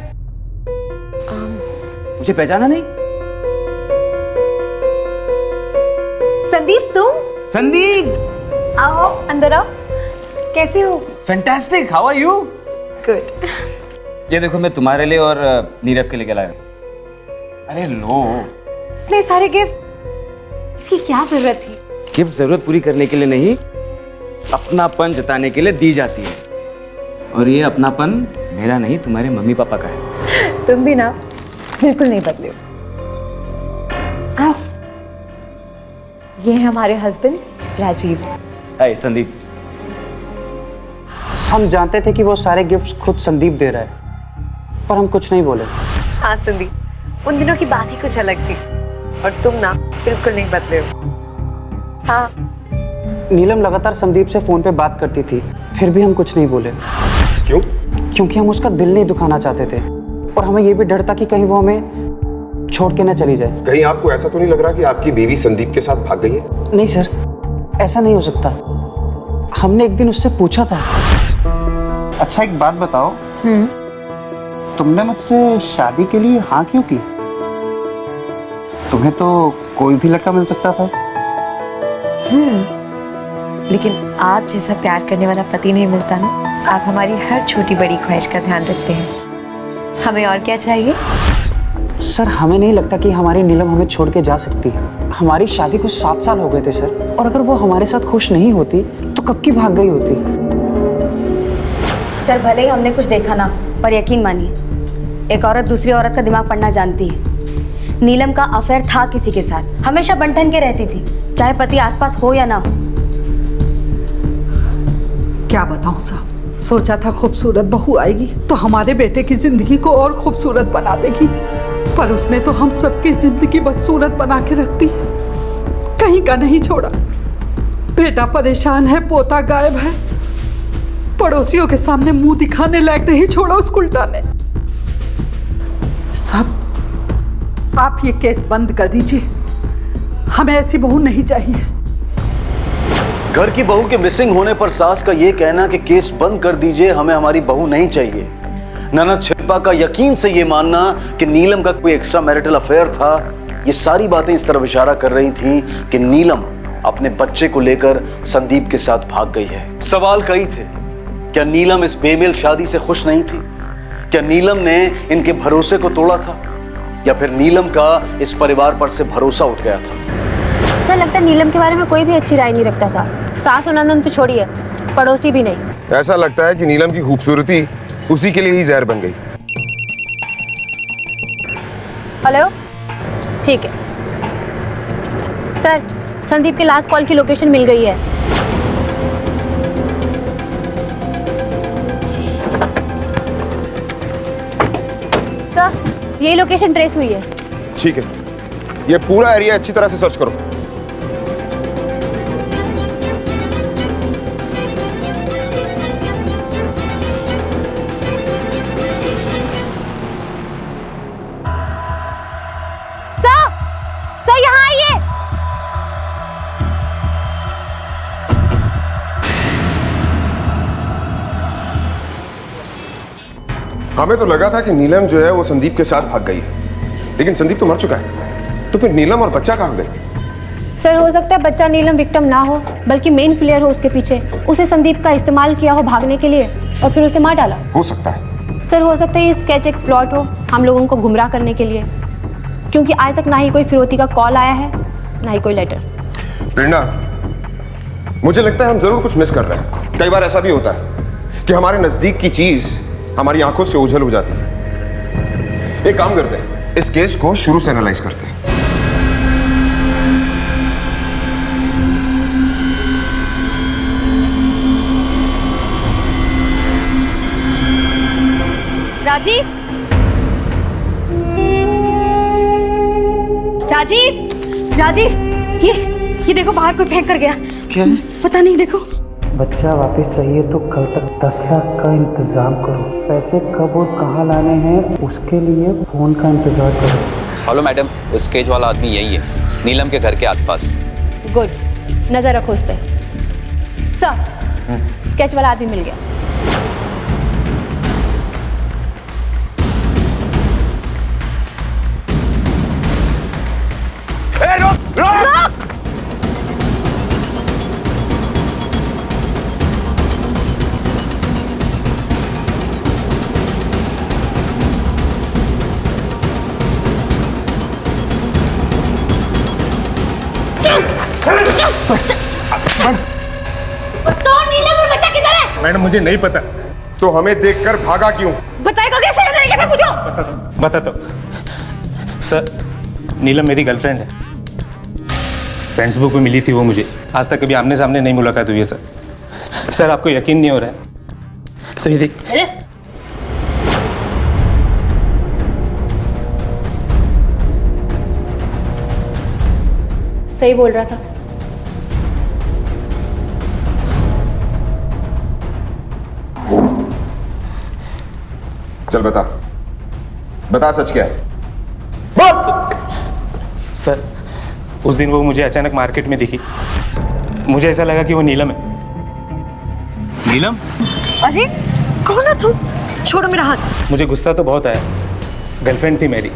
मुझे पहचाना नहीं? संदीप, तुम? संदीप! आओ अंदर आओ। कैसे हो? Fantastic, how are you? Good. ये देखो, मैं तुम्हारे लिए और नीरव के लिए लाया। अरे लो। इतने सारे गिफ्ट, इसकी क्या जरूरत थी? गिफ्ट जरूरत पूरी करने के लिए नहीं, अपनापन जताने के लिए दी जाती है। और ये अपनापन मेरा नहीं, तुम्हारे मम्मी पापा का है। तुम भी ना बिल्कुल नहीं बदले हो। आओ, ये है हमारे हस्बैंड राजीव। हाय संदीप। हम जानते थे कि वो सारे गिफ्ट्स खुद संदीप दे रहा है, पर हम कुछ नहीं बोले। हाँ संदीप, उन दिनों की बात ही कुछ अलग थी और तुम ना बिल्कुल नहीं बदले हो। हाँ। नीलम लगातार संदीप से फोन पे बात करती थी, फिर भी हम कुछ नहीं बोले। क्यों? क्योंकि हम उसका दिल नहीं दुखाना चाहते थे और हमें ये भी डर था कि कहीं वो हमें छोड़ के ना चली जाए। कहीं आपको ऐसा तो नहीं लग रहा कि आपकी बीवी संदीप के साथ भाग गई है? नहीं सर, ऐसा नहीं हो सकता। हमने एक दिन उससे पूछा था। अच्छा एक बात बताओ, तुमने मुझसे शादी के लिए हाँ क्यों की? तुम्हें तो कोई भी लड़का मिल सकता था। लेकिन आप जैसा प्यार करने वाला पति नहीं मिलता ना। आप हमारी हर छोटी बड़ी ख्वाहिश का ध्यान रखते हैं। हमें और क्या चाहिए? सर, हमें नहीं लगता कि हमारी नीलम हमें छोड़ के जा सकती है। हमारी शादी को 7 साल हो गए थे सर, और अगर वो हमारे साथ खुश नहीं होती तो कब की भाग गई होती। सर, भले ही हमने कुछ देखा ना, पर यकीन मानिए, एक औरत दूसरी औरत का दिमाग पढ़ना जानती है। नीलम का अफेयर था किसी के साथ, हमेशा बंटन के रहती थी, चाहे पति आसपास हो या ना हो। क्या बताऊं साहब, सोचा था खूबसूरत बहू आएगी तो हमारे बेटे की जिंदगी को और खूबसूरत बना देगी, पर उसने तो हम सबकी जिंदगी बदसूरत बना के रख दी। कहीं का नहीं छोड़ा। बेटा परेशान है, पोता गायब है, पड़ोसियों के सामने मुंह दिखाने लायक नहीं छोड़ा उस उल्टा ने। साहब, आप ये केस बंद कर दीजिए, हमें ऐसी बहू नहीं चाहिए। घर की बहू के मिसिंग होने पर सास का यह कहना कि केस बंद कर दीजिए, हमें हमारी बहू नहीं चाहिए। ननद शिल्पा का यकीन से यह मानना कि नीलम का कोई एक्स्ट्रा मैरिटल अफेयर था, ये सारी बातें इस तरफ इशारा कर रही थी कि नीलम अपने बच्चे को लेकर संदीप के साथ भाग गई है। सवाल कई थे। क्या नीलम इस बेमेल शादी से खुश नहीं थी? क्या नीलम ने इनके भरोसे को तोड़ा था, या फिर नीलम का इस परिवार पर से भरोसा उठ गया था? सर, लगता है नीलम के बारे में कोई भी अच्छी राय नहीं रखता था। सास और नंदन तो छोड़िए, पड़ोसी भी नहीं। ऐसा लगता है कि नीलम की खूबसूरती उसी के लिए ही जहर बन गई। हेलो, ठीक है सर, संदीप के लास्ट कॉल की लोकेशन मिल गई है। सर, ये लोकेशन ट्रेस हुई है। ठीक है, ये पूरा एरिया अच्छी तरह से सर्च करो। सर यहाँ आइए। हमें तो लगा था कि नीलम जो है वो संदीप के साथ भाग गई है, लेकिन संदीप तो मर चुका है। तो फिर नीलम और बच्चा कहाँ गए? सर हो सकता है बच्चा नीलम विक्टिम ना हो, बल्कि मेन प्लेयर हो उसके पीछे। उसे संदीप का इस्तेमाल किया हो भागने के लिए और फिर उसे मार डाला। हो सकता है सर हो सकता है ये स्केच एक प्लॉट हो हम लोगों को गुमराह करने के लिए, क्योंकि आज तक ना ही कोई फिरौती का कॉल आया है ना ही कोई लेटर। प्रेरणा, मुझे लगता है हम जरूर कुछ मिस कर रहे हैं। कई बार ऐसा भी होता है कि हमारे नजदीक की चीज हमारी आंखों से ओझल हो जाती है। एक काम करते हैं, इस केस को शुरू से एनालाइज करते हैं। राजीव, राजीव, राजीव, ये देखो बाहर कोई फेंक कर गया। क्या? पता नहीं, देखो। बच्चा वापस चाहिए तो कल तक 10 लाख का इंतजाम करो। पैसे कब और कहाँ लाने हैं उसके लिए फोन का इंतजार करो। हेलो मैडम, स्केच वाला आदमी यही है, नीलम के घर के आसपास। गुड, नजर रखो उस पर। सर, स्केच वाला आदमी मिल गया। तो नीलम और बच्चा किधर है? मैडम मुझे नहीं पता। तो हमें देखकर भागा क्यों? बताएगा कैसे? तरीके से पूछो। बता दो सर, नीलम मेरी गर्लफ्रेंड है। फ्रेंड्स बुक में मिली थी वो मुझे। आज तक कभी आमने सामने नहीं मुलाकात हुई है सर। सर आपको यकीन नहीं हो रहा है? सही देख। सही बोल रहा था। चल बता, बता सच क्या है? सर उस दिन वो मुझे अचानक मार्केट में दिखी। मुझे ऐसा लगा कि वो नीलम है। नीलम? अरे कौन है तुम? छोड़ो मेरा हाथ। मुझे गुस्सा तो बहुत आया। गर्लफ्रेंड थी मेरी,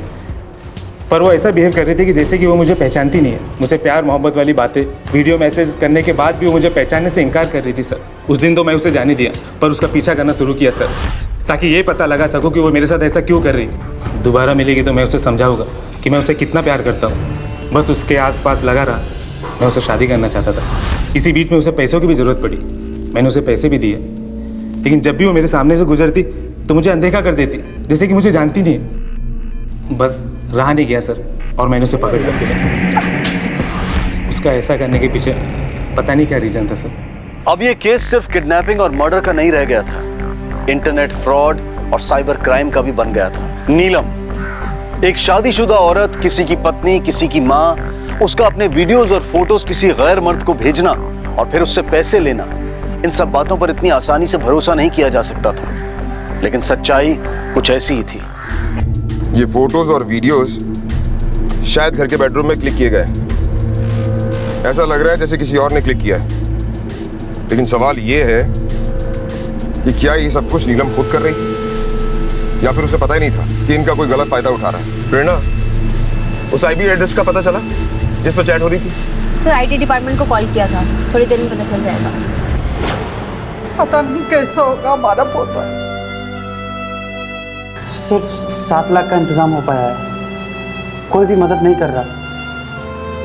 पर वो ऐसा बिहेव कर रही थी कि जैसे कि वो मुझे पहचानती नहीं है। मुझसे प्यार मोहब्बत वाली बातें, वीडियो मैसेज करने के बाद भी वो मुझे पहचानने से इनकार कर रही थी सर। उस दिन तो मैं उसे जाने दिया, पर उसका पीछा करना शुरू किया सर, ताकि ये पता लगा सकूं कि वो मेरे साथ ऐसा क्यों कर रही। दोबारा मिलेगी तो मैं उसे समझाऊंगा कि मैं उसे कितना प्यार करता हूँ। बस उसके आसपास लगा रहा। मैं उसे शादी करना चाहता था। इसी बीच में उसे पैसों की भी ज़रूरत पड़ी। मैंने उसे पैसे भी दिए, लेकिन जब भी वो मेरे सामने से गुजरती तो मुझे अनदेखा कर देती, जैसे कि मुझे जानती नहीं। बस रहा नहीं गया सर, और मैंने उसे पकड़ कर दिया। उसका ऐसा करने के पीछे पता नहीं क्या रीज़न था सर। अब ये केस सिर्फ किडनैपिंग और मर्डर का नहीं रह गया था, इंटरनेट फ्रॉड और साइबर क्राइम का भी बन गया था। नीलम, एक शादीशुदा औरत, किसी की पत्नी, किसी की माँ, उसका अपने वीडियोस और फोटोज किसी गैर मर्द को भेजना और फिर उससे पैसे लेना, इन सब बातों पर इतनी आसानी से भरोसा नहीं किया जा सकता था। लेकिन सच्चाई कुछ ऐसी ही थी। ये फोटोज और वीडियोस शायद घर के बेडरूम में क्लिक किए गए। ऐसा लग रहा है जैसे किसी और ने क्लिक किया है। लेकिन सवाल ये है कि क्या ये सब कुछ नीलम खुद कर रही थी, या फिर उसे पता ही नहीं था कि इनका कोई गलत फायदा उठा रहा है। प्रेरणा, उस आईपी एड्रेस का पता चला जिस पर चैट हो रही थी? सर आईटी डिपार्टमेंट को कॉल किया था, थोड़ी देर में पता चल जाएगा। पता नहीं कैसा होगा हमारा पोता। सिर्फ 7 लाख का इंतजाम हो पाया है। कोई भी मदद नहीं कर रहा।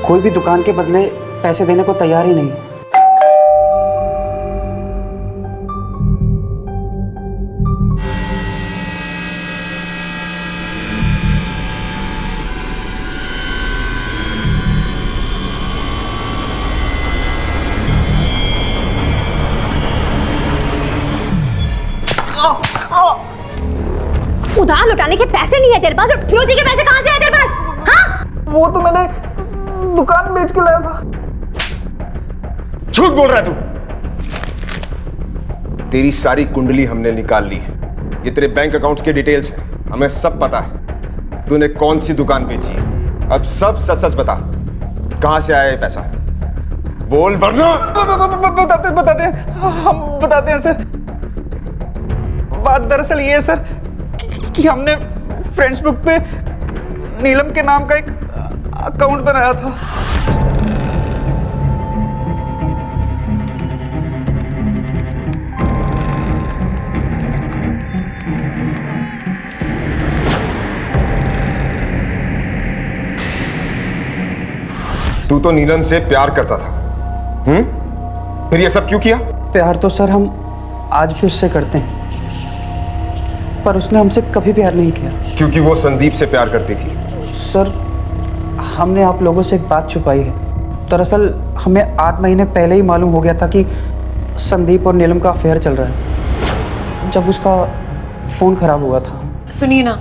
कोई भी दुकान के बदले पैसे देने को तैयार ही नहीं। उधार लौटाने के पैसे नहीं है तेरे पास, और फिरौती के पैसे कहाँ से आए तेरे पास? हाँ? वो तो मैंने दुकान बेच के लाया था। झूठ बोल रहा है तू। तेरी सारी कुंडली हमने निकाल ली है। ये तेरे बैंक अकाउंट के डिटेल्स हैं, हमें सब पता है तूने कौन सी दुकान बेची है। अब सब सच सच बता, कहां से आया ये पैसा? बोल वरना। हम बताते हैं सर। बात दरअसल ये है सर कि हमने फ्रेंड्स बुक पे नीलम के नाम का एक अकाउंट बनाया था। तू तो नीलम से प्यार करता था, फिर ये सब क्यों किया? प्यार तो सर हम आज भी उससे करते हैं, पर उसने हमसे कभी प्यार नहीं किया। क्योंकि वो संदीप से प्यार करती थी। सर हमने आप लोगों से एक बात छुपाई है। दरअसल हमें 8 महीने पहले ही मालूम हो गया था कि संदीप और नीलम का अफेयर चल रहा है, जब उसका फ़ोन ख़राब हुआ था। सुनिए ना,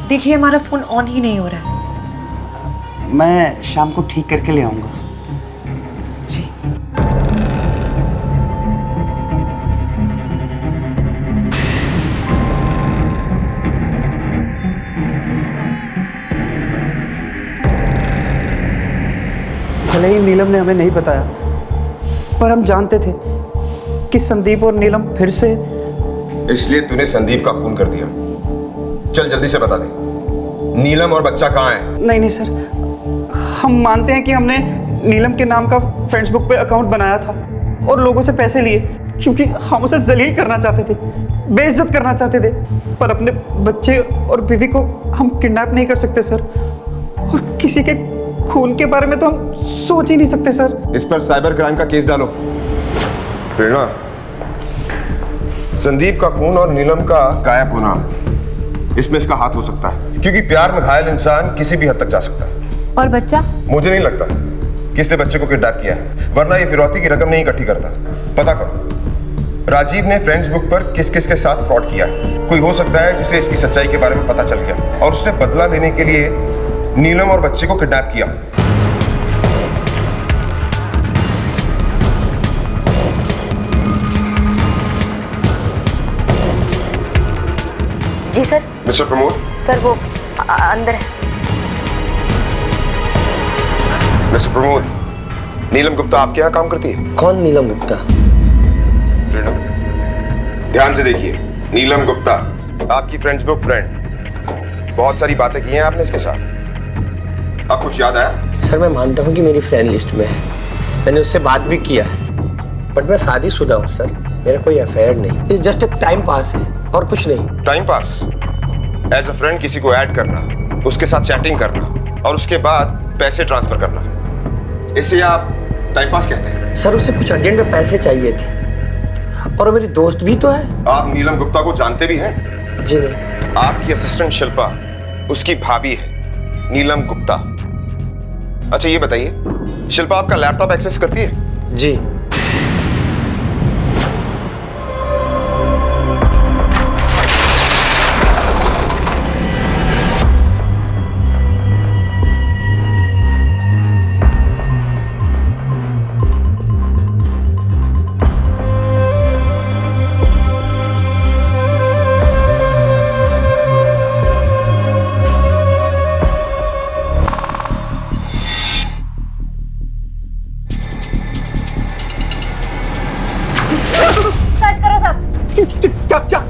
देखिए हमारा फ़ोन ऑन ही नहीं हो रहा है। मैं शाम को ठीक करके ले आऊँगा। जी। भले ही नीलम ने हमें नहीं बताया, पर हम जानते थे कि संदीप और नीलम फिर से। इसलिए तूने संदीप का खून कर दिया। चल जल्दी से बता दे, नीलम और बच्चा कहाँ है? नहीं नहीं सर, हम मानते हैं कि हमने नीलम के नाम का फेसबुक पे अकाउंट बनाया था और लोगों से पैसे लिए, क्योंकि हम उसे जलील करना चाहते थे, बेइज्जत करना चाहते थे। पर अपने बच्चे और बीवी को हम किडनैप नहीं कर सकते सर, और किसी के खून के बारे में तो हम सोच ही नहीं सकते सर। इस पर साइबर क्राइम का केस डालो। प्रेरणा, संदीप का खून और नीलम का गायब होना, इसमें इसका हाथ हो सकता है, क्योंकि प्यार में घायल इंसान किसी भी हद तक जा सकता है। और बच्चा? मुझे नहीं लगता कि इसने बच्चे को किडनैप किया है, वरना ये फिरौती की रकम नहीं इकट्ठी करता। पता करो राजीव ने फ्रेंड्स बुक पर किस किस के साथ फ्रॉड किया है। कोई हो सकता है जिसे इसकी सच्चाई के बारे में पता चल गया और उसने बदला लेने के लिए नीलम और बच्चे को किडनैप किया। जी सर। मिस्टर प्रमोद। सर वो अंदर है। मिस्टर प्रमोद, नीलम गुप्ता आपके यहाँ काम करती है? कौन नीलम गुप्ता? ध्यान से देखिए, नीलम गुप्ता आपकी फ्रेंड्स बुक फ्रेंड। बहुत सारी बातें की हैं आपने इसके साथ, अब कुछ याद आया? सर मैं मानता हूँ कि मेरी फ्रेंड लिस्ट में है, मैंने उससे बात भी किया है, बट मैं शादीशुदा हूँ सर, मेरा कोई अफेयर नहीं। ये जस्ट एक टाइम पास है और कुछ नहीं। Time pass? As a friend किसी को ऐड करना, उसके साथ चैटिंग करना और उसके बाद पैसे ट्रांसफर करना, इसे आप टाइम पास कहते हैं? सर उसे कुछ अर्जेंट में पैसे चाहिए थे और मेरी दोस्त भी तो है। आप नीलम गुप्ता को जानते भी हैं? जी नहीं। आपकी असिस्टेंट शिल्पा उसकी भाभी है, नीलम गुप्ता। अच्छा ये बताइए, शिल्पा आपका लैपटॉप एक्सेस करती है? जी।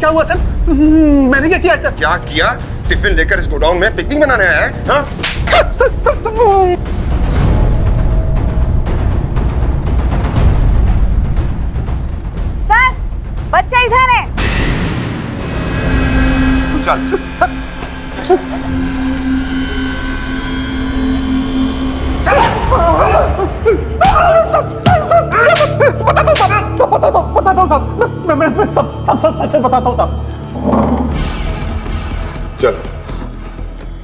क्या हुआ सर? मैंने क्या किया सर? क्या किया? टिफिन लेकर इस गोडाउन में पिकनिक मनाने आया है? हाँ? सर, बच्चा इधर है। चल। बताता हूँ साहब, मैं सब सच बताता हूँ साहब। चल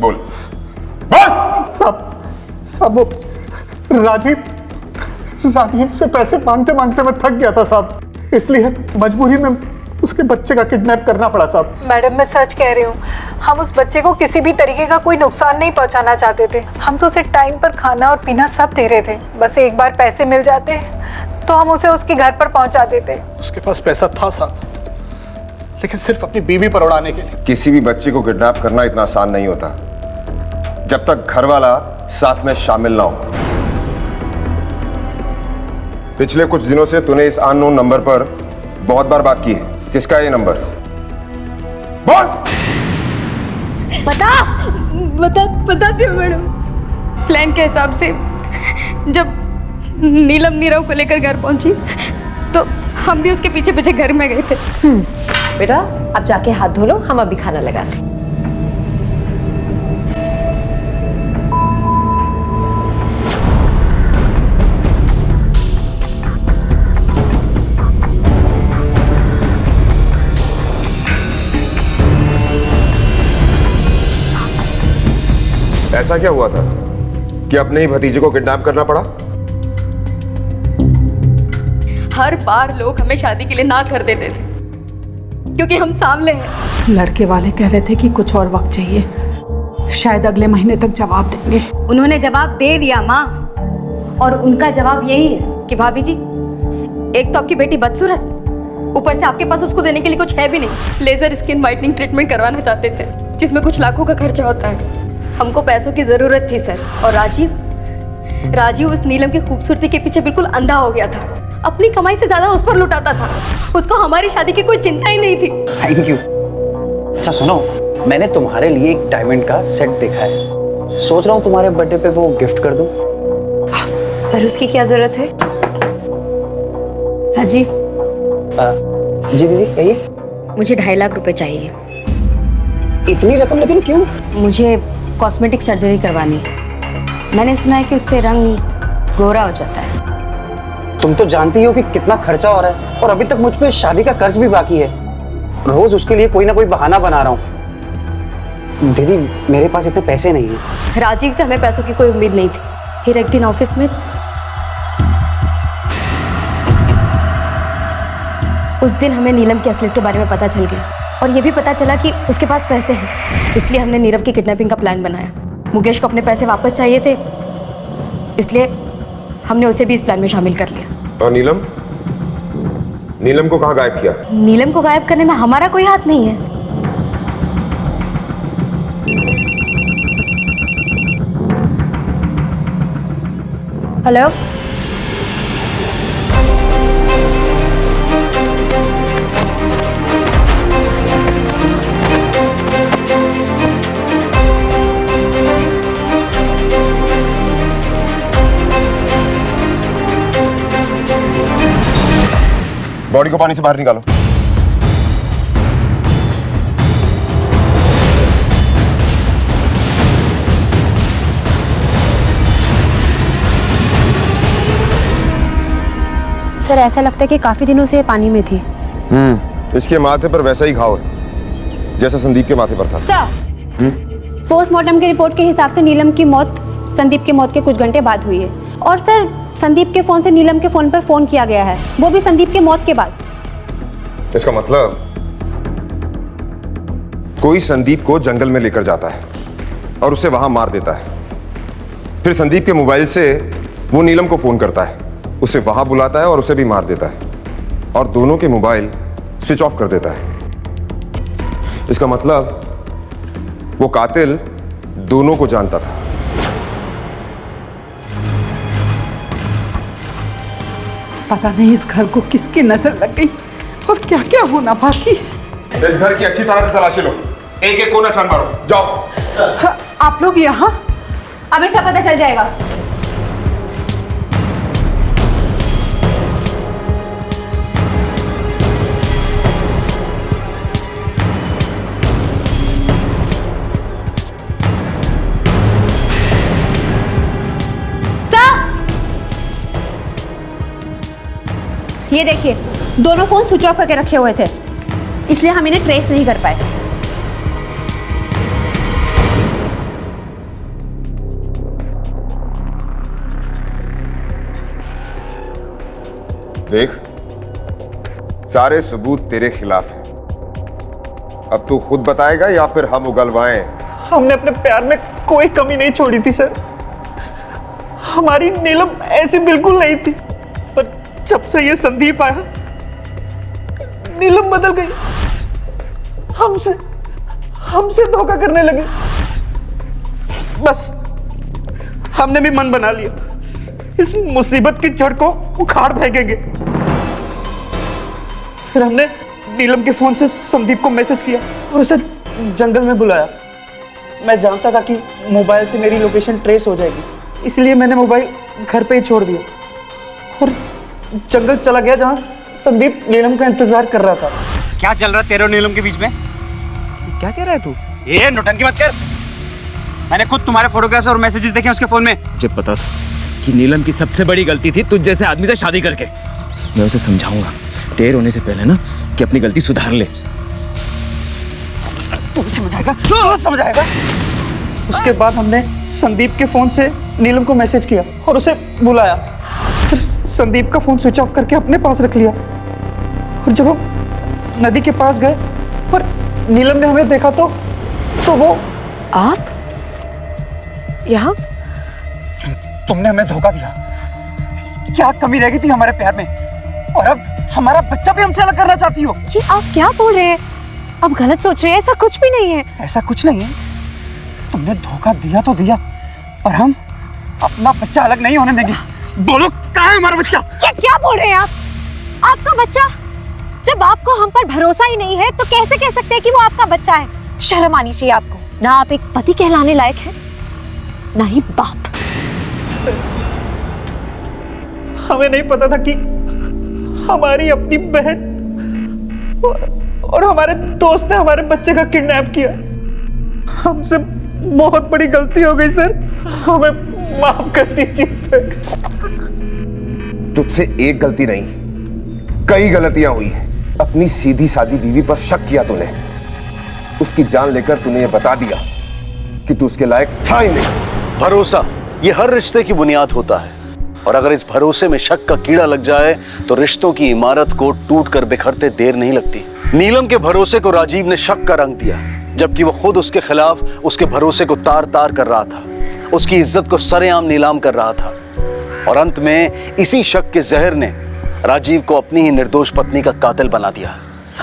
बोल। साहब वो राजीव से पैसे मांगते मांगते मैं थक गया था साहब, इसलिए मजबूरी में उसके बच्चे का किडनैप करना पड़ा साहब। मैडम मैं सच कह रही हूँ, हम उस बच्चे को किसी भी तरीके का कोई नुकसान नहीं पहुँचाना चाहते थे। हम तो उसे टाइम पर खाना और पीना सब दे रहे थे, बस एक बार पैसे मिल जाते तो हम उसे उसके घर पर पहुँचा देते। उसके पास पैसा था साहब, लेकिन सिर्फ अपनी बीवी पर उड़ाने के लिए। किसी भी बच्चे को किडनैप करना इतना आसान नहीं होता जब तक घर वाला साथ में शामिल ना हो। पिछले कुछ दिनों से तूने इस अननोन नंबर पर बहुत बार बात की है। किसका है ये नंबर? बोल। बताती हूँ मैडम। प्लान के हिसाब से जब नीलम नीरव को लेकर घर पहुंची तो हम भी उसके पीछे पीछे घर में गए थे। बेटा अब जाके हाथ धो लो, हम अभी खाना लगाते। ऐसा क्या हुआ था कि अपने ही भतीजे को किडनैप करना पड़ा? हर बार लोग हमें शादी के लिए ना कर देते थे क्योंकि हम सांवले हैं। लड़के वाले कह रहे थे कि कुछ और वक्त चाहिए, शायद अगले महीने तक जवाब देंगे। उन्होंने जवाब दे दिया माँ, और उनका जवाब यही है कि भाभी जी, एक तो आपकी बेटी बदसूरत, ऊपर से आपके पास उसको देने के लिए कुछ है भी नहीं। लेजर स्किन वाइटनिंग ट्रीटमेंट करवाना चाहते थे जिसमें कुछ लाखों का खर्चा होता है। हमको पैसों की जरूरत थी सर, और राजीव उस नीलम की खूबसूरती के पीछे बिल्कुल अंधा हो गया था। अपनी कमाई से ज्यादा उस पर लुटाता था। उसको हमारी शादी की कोई चिंता ही नहीं थी। Thank you. अच्छा सुनो, मैंने तुम्हारे लिए एक डायमंड का सेट देखा है, सोच रहा हूँ तुम्हारे बर्थडे पे वो गिफ्ट कर दूं। पर उसकी क्या जरूरत है? राजीव। जी दीदी कहिए। मुझे 2.5 लाख रुपए चाहिए। इतनी रकम लेकिन क्यों? मुझे कॉस्मेटिक सर्जरी करवानी है। मैंने सुना है कि उससे रंग गोरा हो जाता है। तुम तो जानती हो कि कितना खर्चा हो रहा है, और अभी तक मुझ पे शादी का कर्ज भी बाकी है। रोज उसके लिए कोई ना कोई बहाना बना रहा हूँ। दीदी मेरे पास इतने पैसे नहीं है। राजीव से हमें पैसों की कोई उम्मीद नहीं थी। फिर एक दिन ऑफिस में उस दिन हमें नीलम की असलियत के बारे में पता चल गया, और ये भी पता चला कि उसके पास पैसे हैं। इसलिए हमने नीरव की किडनैपिंग का प्लान बनाया। मुकेश को अपने पैसे वापस चाहिए थे, इसलिए हमने उसे भी इस प्लान में शामिल कर लिया। और नीलम को कहाँ गायब किया? नीलम को गायब करने में हमारा कोई हाथ नहीं है। हेलो, बॉडी को पानी से बाहर निकालो। सर ऐसा लगता है कि काफी दिनों से ये पानी में थी। इसके माथे पर वैसा ही घाव है जैसा संदीप के माथे पर था। सर, पोस्टमार्टम की रिपोर्ट के हिसाब से नीलम की मौत संदीप की मौत के कुछ घंटे बाद हुई है। और सर, संदीप के फोन से नीलम के फोन पर फोन किया गया है, वो भी संदीप के मौत के बाद। इसका मतलब कोई संदीप को जंगल में लेकर जाता है और उसे वहां मार देता है। फिर संदीप के मोबाइल से वो नीलम को फोन करता है, उसे वहां बुलाता है और उसे भी मार देता है, और दोनों के मोबाइल स्विच ऑफ कर देता है। इसका मतलब वो कातिल दोनों को जानता था। पता नहीं इस घर को किसकी नजर लग गई और क्या क्या होना बाकी है। इस घर की अच्छी तरह से तलाशी लो, एक एक कोना छान मारो। जाओ। आप लोग यहाँ? अभी सब पता चल जाएगा। ये देखिए, दोनों फोन स्विच ऑफ करके रखे हुए थे, इसलिए हम इन्हें ट्रेस नहीं कर पाए। देख, सारे सबूत तेरे खिलाफ हैं। अब तू खुद बताएगा या फिर हम उगलवाएं? हमने अपने प्यार में कोई कमी नहीं छोड़ी थी सर। हमारी नीलम ऐसी बिल्कुल नहीं थी, पर जब से ये संदीप आया नीलम बदल गई। हमसे धोखा करने लगे। बस हमने भी मन बना लिया, इस मुसीबत की जड़ को उखाड़ फेंकेंगे। फिर हमने नीलम के फोन से संदीप को मैसेज किया और उसे जंगल में बुलाया। मैं जानता था कि मोबाइल से मेरी लोकेशन ट्रेस हो जाएगी, इसलिए मैंने मोबाइल घर पे ही छोड़ दिया और जंगल चला गया जहां संदीप नीलम का इंतजार कर रहा था। क्या चल रहा है तेरे और नीलम के बीच में? क्या कह रहा है तू? ये नौटंकी मत कर। मैंने खुद तुम्हारे फोटोग्राफ्स और मैसेजेस देखे उसके फोन में। मुझे पता था कि नीलम की सबसे बड़ी गलती थी तुझ जैसे आदमी से शादी करके। मैं उसे समझाऊंगा देर होने से पहले ना कि अपनी गलती सुधार ले। तू समझाएगा? समझाएगा? उसके बाद हमने संदीप के फोन से नीलम को मैसेज किया और उसे बुलाया। फिर संदीप का फोन स्विच ऑफ करके अपने पास रख लिया। और जब हम नदी के पास गए और नीलम ने हमें देखा तो वो आप यहाँ? तुमने हमें धोखा दिया। क्या कमी रह गई थी हमारे प्यार में, और अब हमारा बच्चा भी हमसे अलग करना चाहती हो? ये आप क्या बोल रहे हैं? आप गलत सोच रहे हैं, ऐसा कुछ भी नहीं है। ऐसा कुछ नहीं है। तुमने धोखा दिया तो दिया, पर हम अपना बच्चा अलग नहीं होने देंगे। बोलो कहाँ है हमारा बच्चा? ये क्या बोल रहे हैं आप? आपका बच्चा? जब आपको हम पर भरोसा ही नहीं है तो कैसे कह सकते हैं कि वो आपका बच्चा है? शर्म आनी चाहिए आपको। ना आप एक पति कहलाने लायक हैं, ना ही बाप। हमें नहीं पता था कि हमारी अपनी बहन और हमारे दोस्त ने हमारे बच्चे का किडनैप किया। हमसे बहुत बड़ी गलती हो गई सर, हमें माफ कर दीजिए सर। तुझसे एक गलती नहीं, कई गलतियां हुई हैं। अपनी सीधी सादी बीवी पर शक किया तूने, उसकी जान लेकर तूने ये बता दिया कि तू उसके लायक था ही नहीं। भरोसा ये हर रिश्ते की बुनियाद होता है, और अगर इस भरोसे में शक का कीड़ा लग जाए तो रिश्तों की इमारत को टूट कर बिखरते देर नहीं लगती। नीलम के भरोसे को राजीव ने शक का रंग दिया, जबकि वो खुद उसके खिलाफ उसके भरोसे को तार तार कर रहा था, उसकी इज्जत को सरेआम नीलाम कर रहा था। और अंत में इसी शक के जहर ने राजीव को अपनी ही निर्दोष पत्नी का कातिल बना दिया।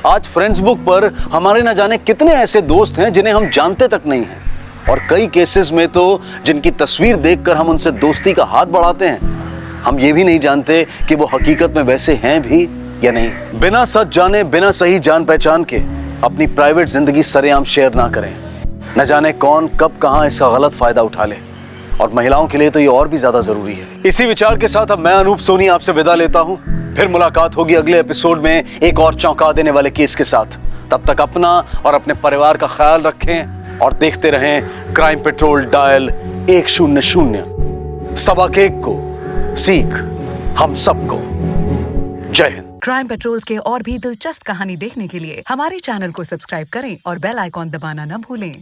आज फ्रेंड्स बुक पर हमारे न जाने कितने ऐसे दोस्त हैं जिन्हें हम जानते तक नहीं हैं, और कई केसेस में तो जिनकी तस्वीर देखकर हम उनसे दोस्ती का हाथ बढ़ाते हैं, हम ये भी नहीं जानते कि वो हकीकत में वैसे हैं भी या नहीं। बिना सच जाने, बिना सही जान पहचान के अपनी प्राइवेट जिंदगी सरेआम शेयर ना करें। न जाने कौन कब कहां इसका गलत फायदा उठा ले, और महिलाओं के लिए तो ये और भी ज्यादा जरूरी है। इसी विचार के साथ अब मैं अनूप सोनी आपसे विदा लेता हूं। फिर मुलाकात होगी अगले एपिसोड में एक और चौंका देने वाले केस के साथ। तब तक अपना और अपने परिवार का ख्याल रखें और देखते रहें क्राइम पेट्रोल डायल 100। सबक एक को सीख हम सबको। जय हिंद। क्राइम पेट्रोल के और भी दिलचस्प कहानी देखने के लिए हमारे चैनल को सब्सक्राइब करें और बेल आइकॉन दबाना न भूलें।